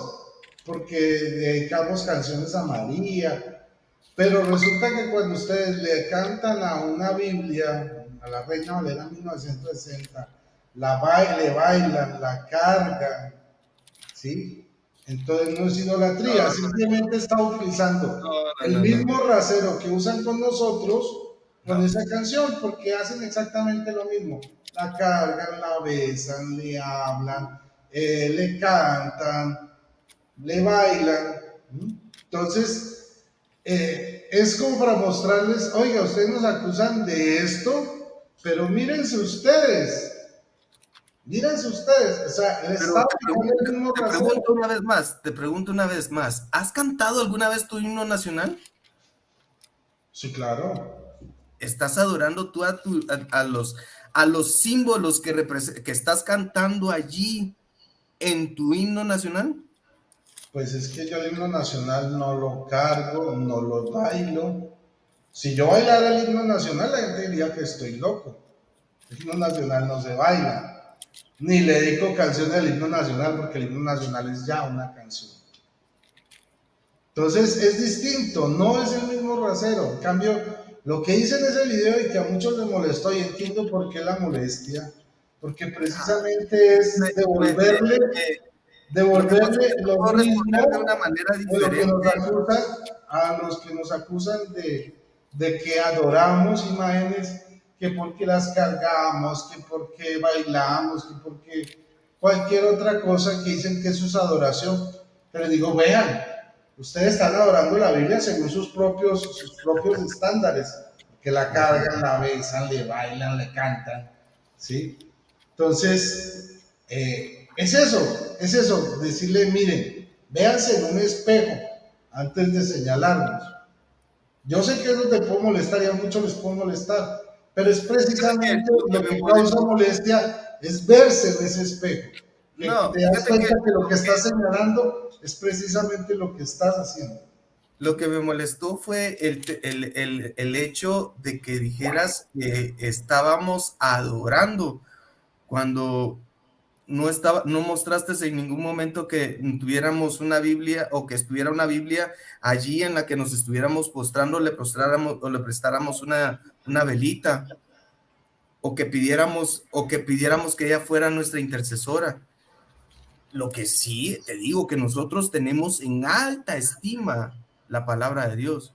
porque dedicamos canciones a María, pero resulta que cuando ustedes le cantan a una Biblia, a la Reina Valera 1960, le bailan, la cargan, ¿sí? Entonces no es idolatría, No, simplemente está utilizando no, el no, no, mismo rasero que usan con nosotros con no. esa canción, porque hacen exactamente lo mismo. La cargan, la besan, le hablan, le cantan, le bailan. Entonces, es como para mostrarles, oiga, ustedes nos acusan de esto, pero mírense ustedes, o sea, el Pero Estado tiene el mismo rasero. te pregunto una vez más, ¿has cantado alguna vez tu himno nacional? Sí, claro. ¿Estás adorando tú a los símbolos que estás cantando allí en tu himno nacional? Pues es que yo el himno nacional no lo cargo, no lo bailo. Si yo bailara el himno nacional, la gente diría que estoy loco. El himno nacional no se baila. Ni le dedico canciones del himno nacional porque el himno nacional es ya una canción. Entonces es distinto, no es el mismo rasero. En cambio, lo que hice en ese video y que a muchos les molestó, y entiendo por qué la molestia, porque precisamente Me- es me- me- devolverle, me- lo que pasa es devolverle que no lo puedo responder de una mismo manera de lo que nos diferente. acusan a los que nos acusan de que adoramos imágenes, que porque las cargamos, que porque bailamos, que porque cualquier otra cosa que dicen que eso es adoración. Pero digo, vean, ustedes están adorando la Biblia según sus propios estándares, que la cargan, la besan, le bailan, le cantan, ¿sí? Entonces, es eso, decirle, miren, véanse en un espejo antes de señalarnos. Yo sé que eso te puede molestar y a muchos les puede molestar, pero es Fíjate que precisamente lo que lo me que causa molestó, molestia, es verse en ese espejo, que no, te das fíjate que cuenta que lo que estás señalando es precisamente lo que estás haciendo. lo que me molestó fue el hecho de que dijeras que estábamos adorando cuando no mostraste en ningún momento que tuviéramos una Biblia o que estuviera una Biblia allí en la que nos estuviéramos postrando, le postráramos o le prestáramos una velita o que pidiéramos que ella fuera nuestra intercesora. Lo que sí te digo que nosotros tenemos en alta estima la palabra de Dios.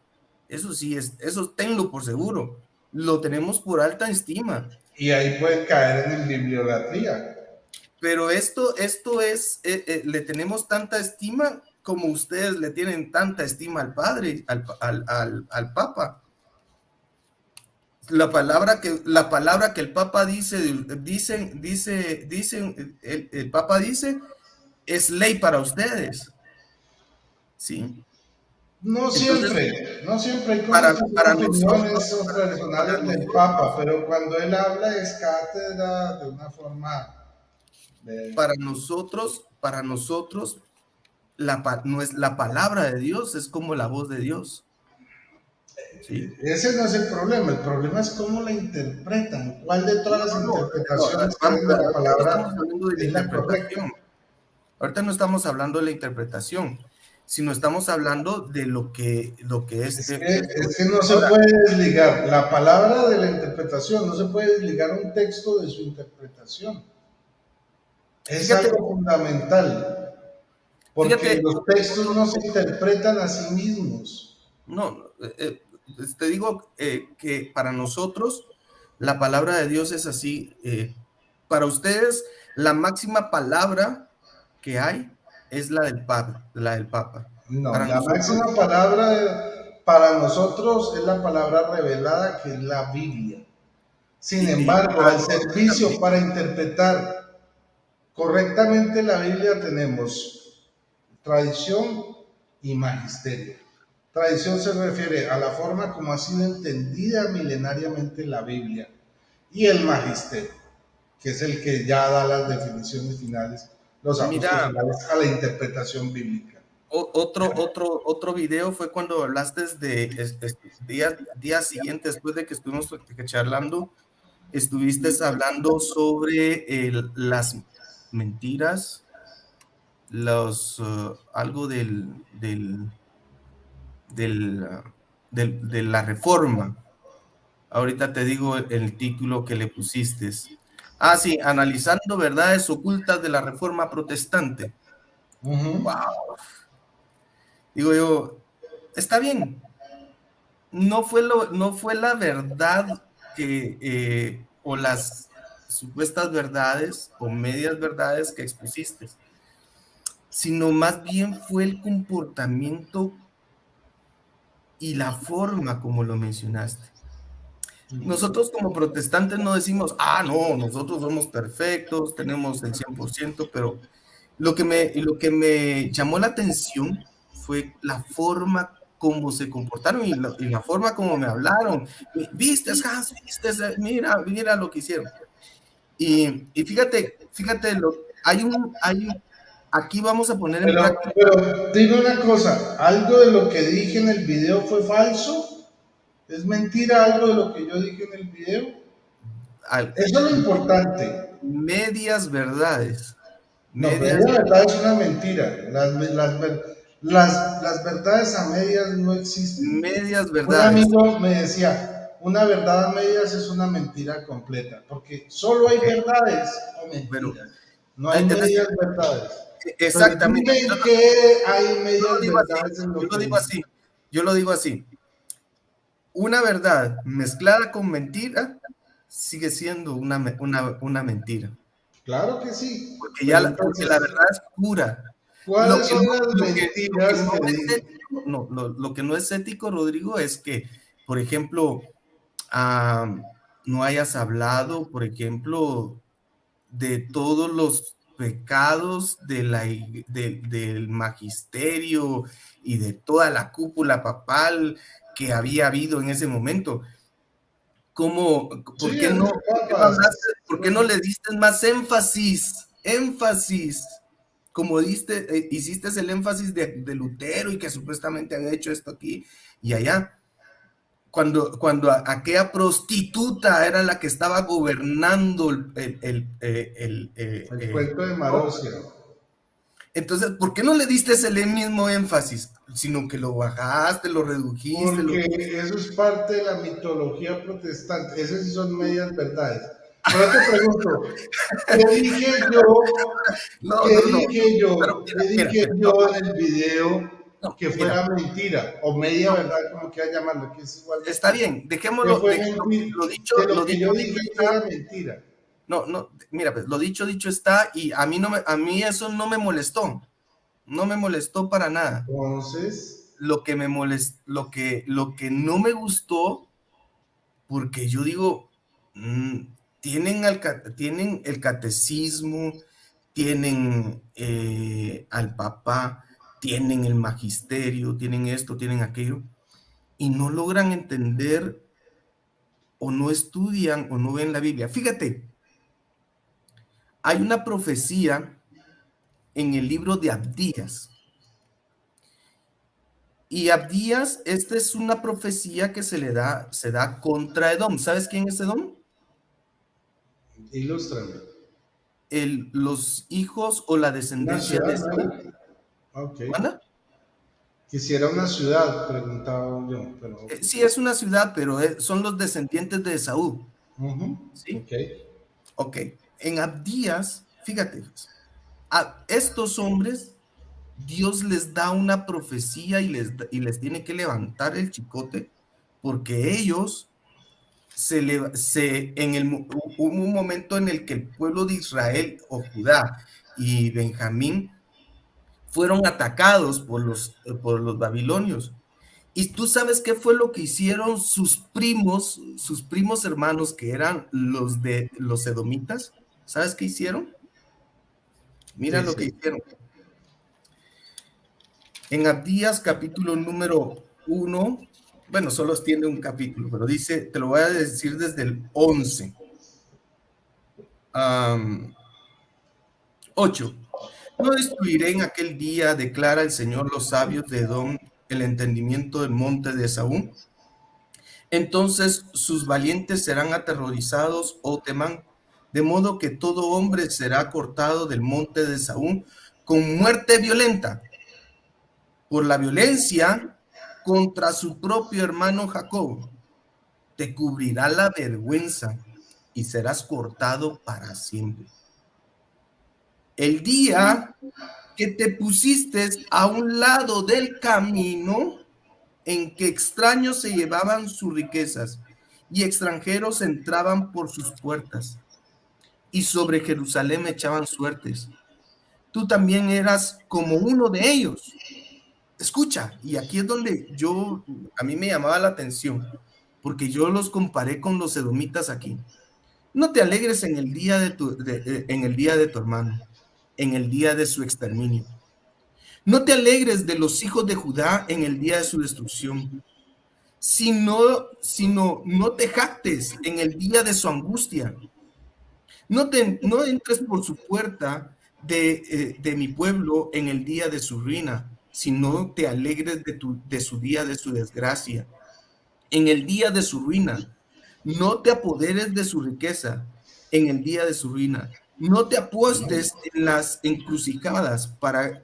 Eso sí, eso tenlo por seguro. Lo tenemos por alta estima. Y ahí pueden caer en bibliolatría. Pero esto es, le tenemos tanta estima como ustedes le tienen tanta estima al Padre, al Papa. La palabra que el Papa el Papa dice, es ley para ustedes. ¿Sí? No siempre, no siempre hay cosas que Para son opiniones personales del nosotros, Papa, pero cuando él habla es cátedra de una forma de... para nosotros no es la palabra de Dios, es como la voz de Dios. ¿Sí? Ese no es el problema es cómo la interpretan, cuál de todas las interpretaciones que hay de la palabra es la correcta. Ahorita no estamos hablando de la interpretación, sino estamos hablando de lo que es. Es que no se puede desligar la palabra de la interpretación, no se puede desligar un texto de su interpretación. Es algo fundamental, porque los textos no se interpretan a sí mismos. No, te digo que para nosotros la palabra de Dios es así. Para ustedes, la máxima palabra que hay es la del Papa. No, para la nosotros, máxima palabra para nosotros es la palabra revelada, que es la Biblia. Sin embargo, al servicio para interpretar correctamente la Biblia tenemos tradición y magisterio. Tradición se refiere a la forma como ha sido entendida milenariamente la Biblia, y el magisterio, que es el que ya da las definiciones finales, los ajustes finales a la interpretación bíblica. Otro video fue cuando hablaste días siguientes, después de que estuvimos charlando, estuviste hablando sobre las mentiras, algo de la reforma. Ahorita te digo el título que le pusiste. Ah, sí, analizando verdades ocultas de la reforma protestante. Wow. Digo yo, está bien. No fue la verdad o las supuestas verdades o medias verdades que expusiste, sino más bien fue el comportamiento y la forma como lo mencionaste. Nosotros como protestantes no decimos, no, nosotros somos perfectos, tenemos el 100%, pero lo que me llamó la atención fue la forma como se comportaron y la forma como me hablaron. ¿Viste, Hans? ¿Viste? Mira lo que hicieron. Y fíjate, aquí vamos a poner en práctica. Pero dime una cosa, ¿algo de lo que dije en el video fue falso? ¿Es mentira algo de lo que yo dije en el video? Eso es lo importante. Medias verdades. Media verdad es una mentira. Las verdades a medias no existen. Medias verdades. Un amigo me decía, una verdad a medias es una mentira completa, porque solo hay verdades o mentiras. No hay medias verdades. Exactamente. Pero que hay medias verdades en lo que yo lo digo así. Una verdad mezclada con mentira sigue siendo una mentira. Claro que sí. Porque la verdad es pura. ¿Cuáles son las mentiras? Lo que no es ético, Rodrigo, es que, por ejemplo, no hayas hablado, por ejemplo, de todos los pecados del magisterio y de toda la cúpula papal que había habido en ese momento. ¿Por qué no le diste más énfasis? Como hiciste el énfasis de Lutero y que supuestamente había hecho esto aquí y allá. cuando aquella prostituta era la que estaba gobernando El cuento de Marosia. Entonces, ¿por qué no le diste ese mismo énfasis? Sino que lo bajaste, lo redujiste. Porque eso es parte de la mitología protestante. Esas sí son medias verdades. Pero te pregunto, ¿qué dije yo? No, ¿Qué no, no. dije yo? Pero ¿Qué dije yo en el video que fuera mentira? O media verdad, como quieran llamarlo, que es igual. Está bien, ¿Qué dejémoslo. fue mentira? Que lo que yo dije que era mentira. No, no, mira, pues lo dicho está, y a mí eso no me molestó. No me molestó para nada. Entonces, Lo que no me gustó, porque yo digo, tienen el catecismo, tienen al papá, tienen el magisterio, tienen esto, tienen aquello, y no logran entender o no estudian o no ven la Biblia. Fíjate, hay una profecía en el libro de Abdías. Y Abdías, esta es una profecía que se da contra Edom. ¿Sabes quién es Edom? Ilústrame. Los hijos o la descendencia de Esaú. Okay. ¿Anda? Quisiera una ciudad, preguntaba yo. Pero... Sí, es una ciudad, pero son los descendientes de Esaú. ¿Sí? Ok. En Abdías, fíjate, a estos hombres Dios les da una profecía y les tiene que levantar el chicote, porque ellos hubo un momento en el que el pueblo de Israel o Judá y Benjamín fueron atacados por los babilonios. ¿Y tú sabes qué fue lo que hicieron sus primos hermanos, que eran los edomitas? ¿Sabes qué hicieron? Mira lo que hicieron. En Abdías, capítulo número 1, bueno, solo tiene un capítulo, pero dice, te lo voy a decir desde el 11. 8. No destruiré en aquel día, declara el Señor, los sabios de Edom, el entendimiento del monte de Esaú. Entonces sus valientes serán aterrorizados o teman, de modo que todo hombre será cortado del monte de Esaú con muerte violenta, por la violencia contra su propio hermano Jacob. Te cubrirá la vergüenza y serás cortado para siempre. El día que te pusiste a un lado del camino en que extraños se llevaban sus riquezas y extranjeros entraban por sus puertas y sobre Jerusalén echaban suertes. Tú también eras como uno de ellos. Escucha, y aquí es donde a mí me llamaba la atención, porque yo los comparé con los edomitas aquí. No te alegres en el día de tu hermano, en el día de su exterminio. No te alegres de los hijos de Judá en el día de su destrucción, sino no te jactes en el día de su angustia. No entres por su puerta de mi pueblo en el día de su ruina, sino te alegres de su día de su desgracia. En el día de su ruina, no te apoderes de su riqueza en el día de su ruina. No te apuestes en las encrucijadas para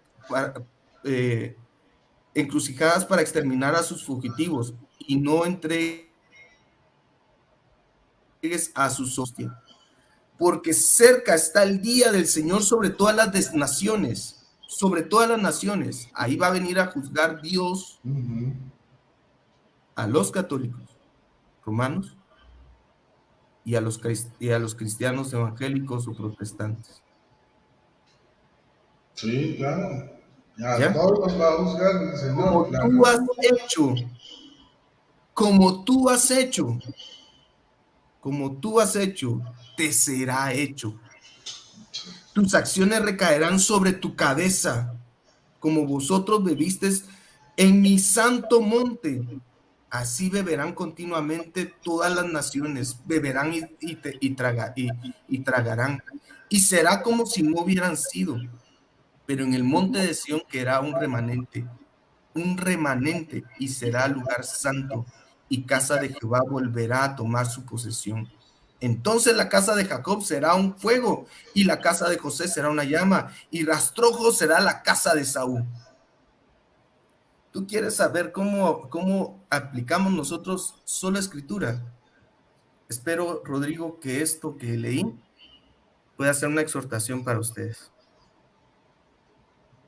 exterminar a sus fugitivos y no entregues a sus hostias. Porque cerca está el día del Señor sobre todas las naciones, sobre todas las naciones. Ahí va a venir a juzgar Dios a los católicos romanos y a los cristianos evangélicos o protestantes. Sí, claro. ¿Ya? Todos los va a juzgar el Señor. Como claro. Como tú has hecho, te será hecho. Tus acciones recaerán sobre tu cabeza, como vosotros bebisteis en mi santo monte. Así beberán continuamente todas las naciones, beberán y tragarán. Y será como si no hubieran sido. Pero en el monte de Sión quedará un remanente, y será lugar santo. y casa de Jehová volverá a tomar su posesión. Entonces la casa de Jacob será un fuego, y la casa de José será una llama, y rastrojo será la casa de Saúl. ¿Tú quieres saber cómo aplicamos nosotros sola escritura? Espero, Rodrigo, que esto que leí pueda ser una exhortación para ustedes.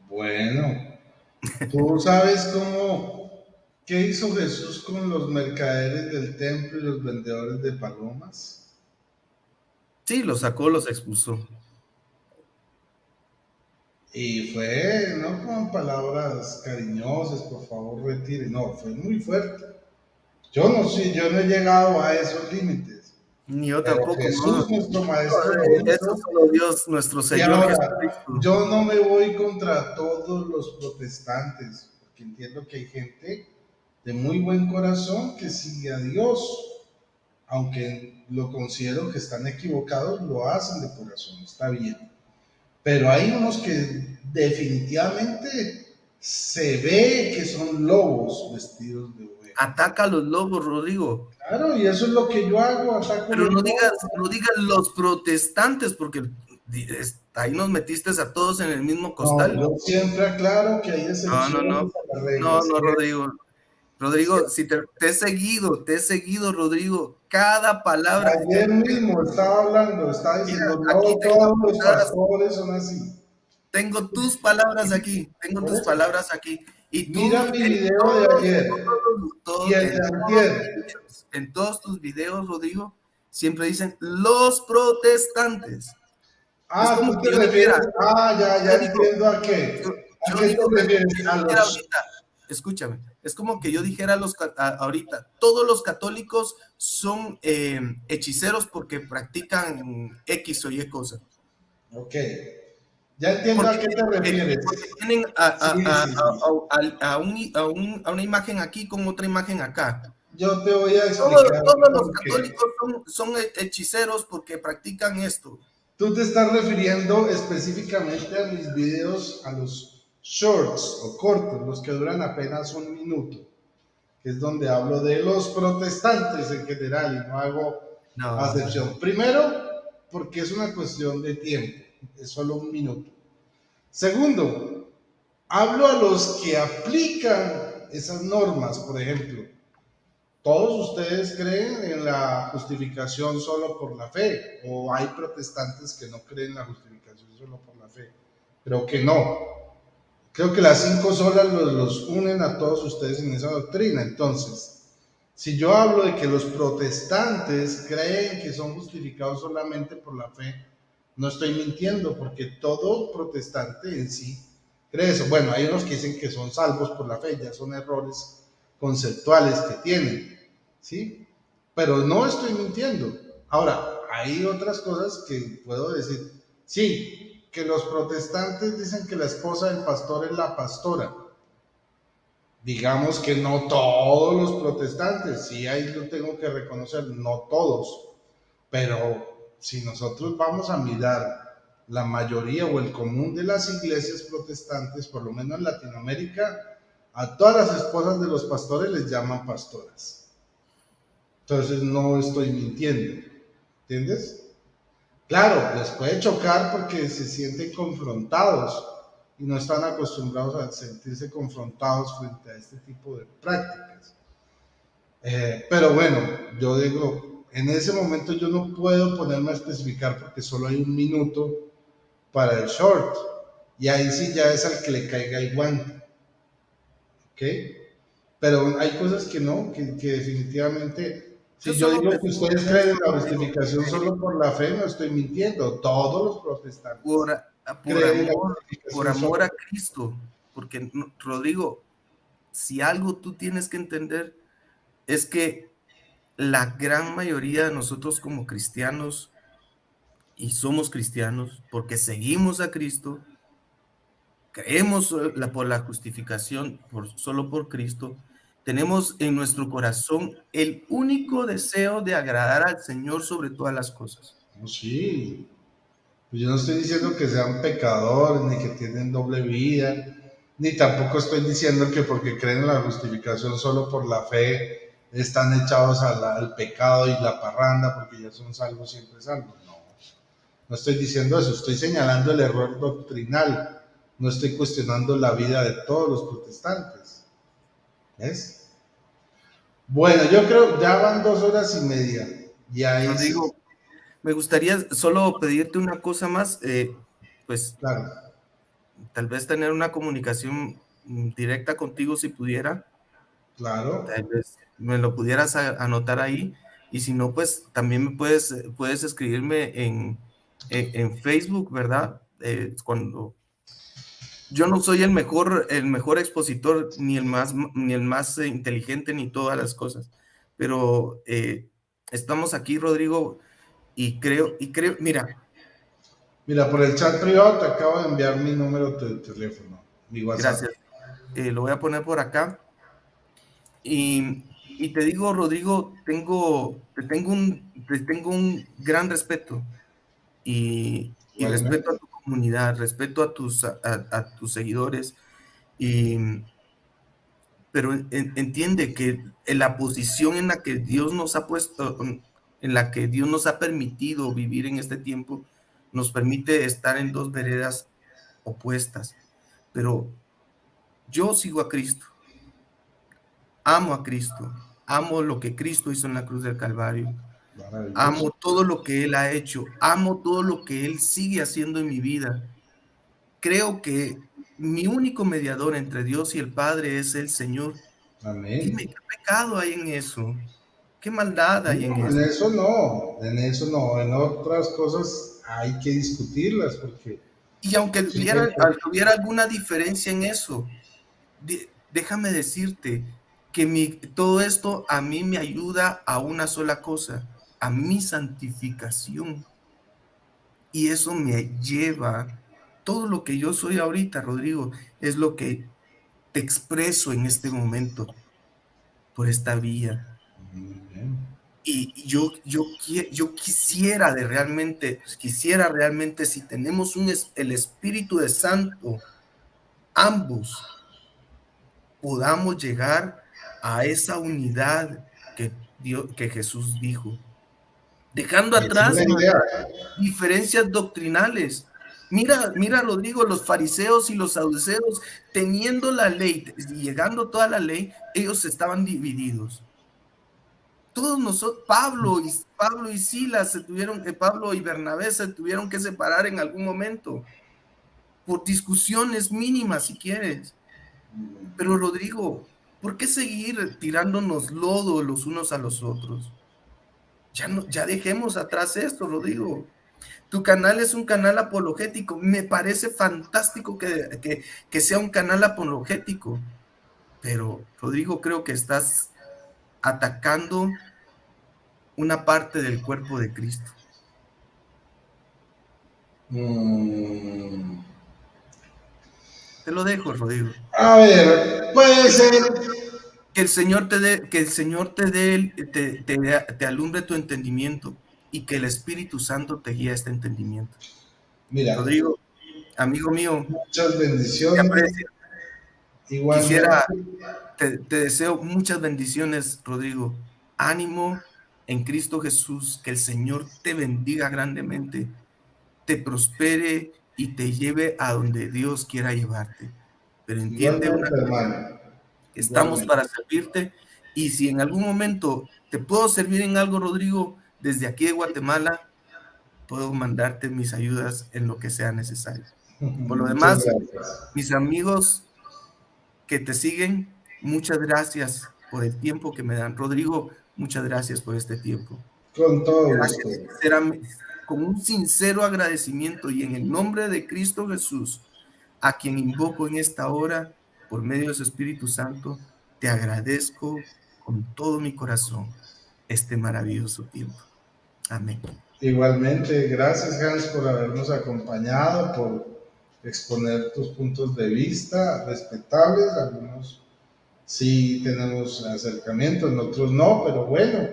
Bueno, tú sabes qué hizo Jesús con los mercaderes del templo y los vendedores de palomas. Sí, los sacó, los expulsó. Y fue, no con palabras cariñosas, por favor retire, no, fue muy fuerte. Yo no sé, yo no he llegado a esos límites, Ni yo pero tampoco, no. Jesús, nuestro maestro, lo Eso hizo. solo Dios, nuestro Y Señor ahora, Jesucristo. yo no me voy contra todos los protestantes, porque entiendo que hay gente de muy buen corazón que sigue a Dios, aunque lo considero que están equivocados, lo hacen de corazón, está bien. Pero hay unos que definitivamente se ve que son lobos vestidos de oveja. Ataca a los lobos, Rodrigo. Claro, y eso es lo que yo hago, ataco Pero los no lobos. digas los protestantes, porque ahí nos metiste a todos en el mismo No, costal. yo siempre aclaro que hay No, no, excepciones no. a las reglas. No, Rodrigo. Rodrigo, si te he seguido, Rodrigo, cada palabra. Ayer mismo estaba hablando, estaba Mira, diciendo, aquí no tengo todos los apuntadas, pastores son así. tengo tus palabras aquí, Por eso, y tú mira mi video de ayer y el de antier. en todos tus videos, Rodrigo, siempre dicen los protestantes. Es Ah, como tú que te yo refieres, dijera, ya yo digo, entiendo a qué. ¿A yo qué te digo que refieres? yo A dijera los... ahorita, escúchame, es como que yo dijera ahorita, todos los católicos son hechiceros porque practican X o Y cosas. Ok, ya entiendo a qué te refieres. Porque tienen Sí, sí, sí. a una imagen aquí con otra imagen acá. Yo te voy a Todos, explicar todos los por qué. católicos son hechiceros porque practican esto. Tú te estás refiriendo específicamente a mis videos, a los shorts o cortos, los que duran apenas un minuto, que es donde hablo de los protestantes en general y no hago No. acepción. Primero, porque es una cuestión de tiempo, es solo un minuto. Segundo, hablo a los que aplican esas normas, por ejemplo. ¿Todos ustedes creen en la justificación solo por la fe? ¿O hay protestantes que no creen en la justificación solo por la fe? Creo que no. Creo que las 5 solas los unen a todos ustedes en esa doctrina. Entonces, si yo hablo de que los protestantes creen que son justificados solamente por la fe, no estoy mintiendo, porque todo protestante en sí cree eso. Bueno, hay unos que dicen que son salvos por la fe, ya son errores conceptuales que tienen, ¿sí? Pero no estoy mintiendo. Ahora, hay otras cosas que puedo decir. Sí, que los protestantes dicen que la esposa del pastor es la pastora. Digamos que no todos los protestantes, sí, ahí lo tengo que reconocer, no todos, pero si nosotros vamos a mirar la mayoría o el común de las iglesias protestantes, por lo menos en Latinoamérica, a todas las esposas de los pastores les llaman pastoras. Entonces no estoy mintiendo, ¿entiendes? Claro, les puede chocar porque se sienten confrontados y no están acostumbrados a sentirse confrontados frente a este tipo de prácticas. Pero bueno, yo digo, en ese momento yo no puedo ponerme a especificar porque solo hay un minuto para el short y ahí sí ya es al que le caiga el guante. ¿Ok? Pero hay cosas que no, que definitivamente... Si yo digo que ustedes creen en la justificación solo por la fe, no estoy mintiendo. Todos los protestantes por amor a Cristo. Porque, Rodrigo, si algo tú tienes que entender es que la gran mayoría de nosotros como cristianos, y somos cristianos porque seguimos a Cristo, creemos por la justificación solo por Cristo, tenemos en nuestro corazón el único deseo de agradar al Señor sobre todas las cosas. Oh, sí, pues yo no estoy diciendo que sean pecadores, ni que tienen doble vida, ni tampoco estoy diciendo que porque creen en la justificación solo por la fe están echados al pecado y la parranda porque ya son salvos, siempre salvos. No, no estoy diciendo eso, estoy señalando el error doctrinal, no estoy cuestionando la vida de todos los protestantes. ¿Ves? Bueno, yo creo ya van 2 horas y media. Y ahí sí, Rodrigo, me gustaría solo pedirte una cosa más, pues claro, tal vez tener una comunicación directa contigo si pudiera, claro. tal vez me lo pudieras anotar ahí, y si no, pues también puedes escribirme en Facebook, ¿verdad? Cuando yo no soy el mejor expositor, ni el más inteligente, ni todas las cosas, pero estamos aquí, Rodrigo, y creo, mira, Mira, por el chat privado te acabo de enviar mi número de teléfono, mi WhatsApp. gracias, lo voy a poner por acá. Y te digo, Rodrigo, te tengo un gran respeto y respeto Igualmente. a tu comunidad, respeto a tus seguidores, y, pero entiende que en la posición en la que Dios nos ha puesto, en la que Dios nos ha permitido vivir en este tiempo, nos permite estar en dos veredas opuestas. Pero yo sigo a Cristo, amo a Cristo, amo lo que Cristo hizo en la cruz del Calvario. Maravilloso. Amo todo lo que Él ha hecho, amo todo lo que Él sigue haciendo en mi vida. Creo que mi único mediador entre Dios y el Padre es el Señor. Dime, Amén. ¿qué pecado hay en eso? ¿Qué maldad hay en No, eso? en eso no, en otras cosas hay que discutirlas porque Y aunque hubiera, simplemente, hubiera alguna diferencia en eso, déjame decirte que todo esto a mí me ayuda a una sola cosa, a mi santificación. Y eso me lleva, todo lo que yo soy ahorita, Rodrigo, es lo que te expreso en este momento por esta vía. muy bien. Y yo quisiera realmente, si tenemos el Espíritu de Santo, ambos podamos llegar a esa unidad que Jesús dijo, dejando Esa es atrás, la hermano, idea. diferencias doctrinales. Mira, Rodrigo, los fariseos y los saduceos, teniendo la ley y llegando toda la ley, ellos estaban divididos. Todos nosotros, Pablo y Silas Pablo y Bernabé se tuvieron que separar en algún momento, por discusiones mínimas, si quieres. Pero Rodrigo, ¿por qué seguir tirándonos lodo los unos a los otros? Ya, no, ya dejemos atrás esto, Rodrigo. Tu canal es un canal apologético. Me parece fantástico que sea un canal apologético. Pero, Rodrigo, creo que estás atacando una parte del cuerpo de Cristo. Mm, Te lo dejo, Rodrigo. a ver, puede ser. Que el Señor te alumbre tu entendimiento y que el Espíritu Santo te guíe a este entendimiento. Mira, Rodrigo, amigo mío, muchas te bendiciones. aprecio. Quisiera, Igualmente, te deseo muchas bendiciones, Rodrigo. Ánimo en Cristo Jesús, que el Señor te bendiga grandemente, te prospere y te lleve a donde Dios quiera llevarte. Pero entiende una igualmente, cosa, hermano. que estamos Igualmente. para servirte, y si en algún momento te puedo servir en algo, Rodrigo, desde aquí de Guatemala, puedo mandarte mis ayudas en lo que sea necesario. Por lo Muchas demás, gracias. mis amigos que te siguen, muchas gracias por el tiempo que me dan. Rodrigo, muchas gracias por este tiempo. Con todo gusto. Gracias, sinceramente, con un sincero agradecimiento, y en el nombre de Cristo Jesús, a quien invoco en esta hora, por medio de su Espíritu Santo, te agradezco con todo mi corazón este maravilloso tiempo. Amén. Igualmente, gracias Hans por habernos acompañado, por exponer tus puntos de vista respetables. Algunos sí tenemos acercamientos, en otros no, pero bueno,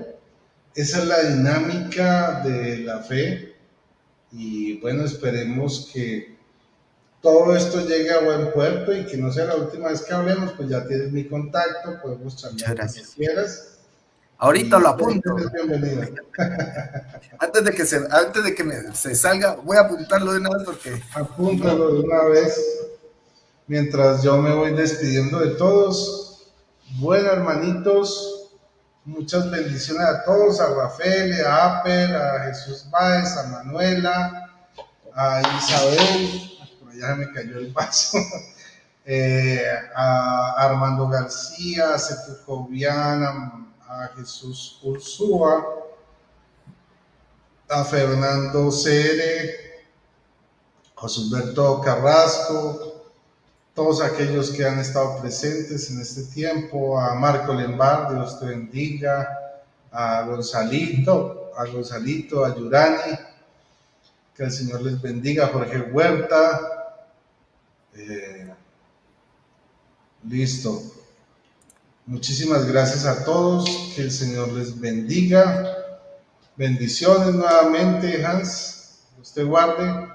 esa es la dinámica de la fe y bueno, esperemos que todo esto llegue a buen puerto y que no sea la última vez que hablemos, pues ya tienes mi contacto, podemos charlar Muchas cuando gracias. quieras. Ahorita y lo siempre apunto. es bienvenido. Antes de que se salga, voy a apuntarlo de una vez porque no. Apúntalo de una vez mientras yo me voy despidiendo de todos. Bueno, hermanitos, muchas bendiciones a todos, a Rafael, a Aper, a Jesús Báez, a Manuela, a Isabel, por allá se me cayó el vaso, a Armando García, a Sergio Cobian, a Jesús Ursúa, a Fernando Cere, José Humberto Carrasco, todos aquellos que han estado presentes en este tiempo, a Marco Lembar, Dios te bendiga, a Gonzalito, a Yurani, que el Señor les bendiga, a Jorge Huerta, listo. Muchísimas gracias a todos, que el Señor les bendiga. Bendiciones nuevamente, Hans, Dios te guarde,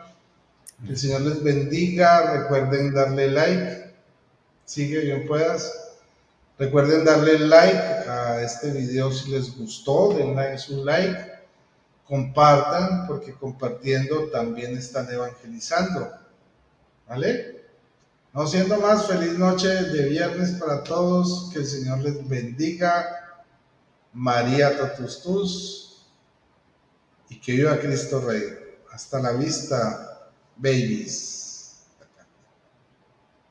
que el Señor les bendiga. Recuerden darle like, sigue bien puedas. Recuerden darle like a este video si les gustó, denle su like, compartan, porque compartiendo también están evangelizando, ¿vale? No siendo más, feliz noche de viernes para todos, que el Señor les bendiga, María Totus Tus, y que viva Cristo Rey. Hasta la vista, babies.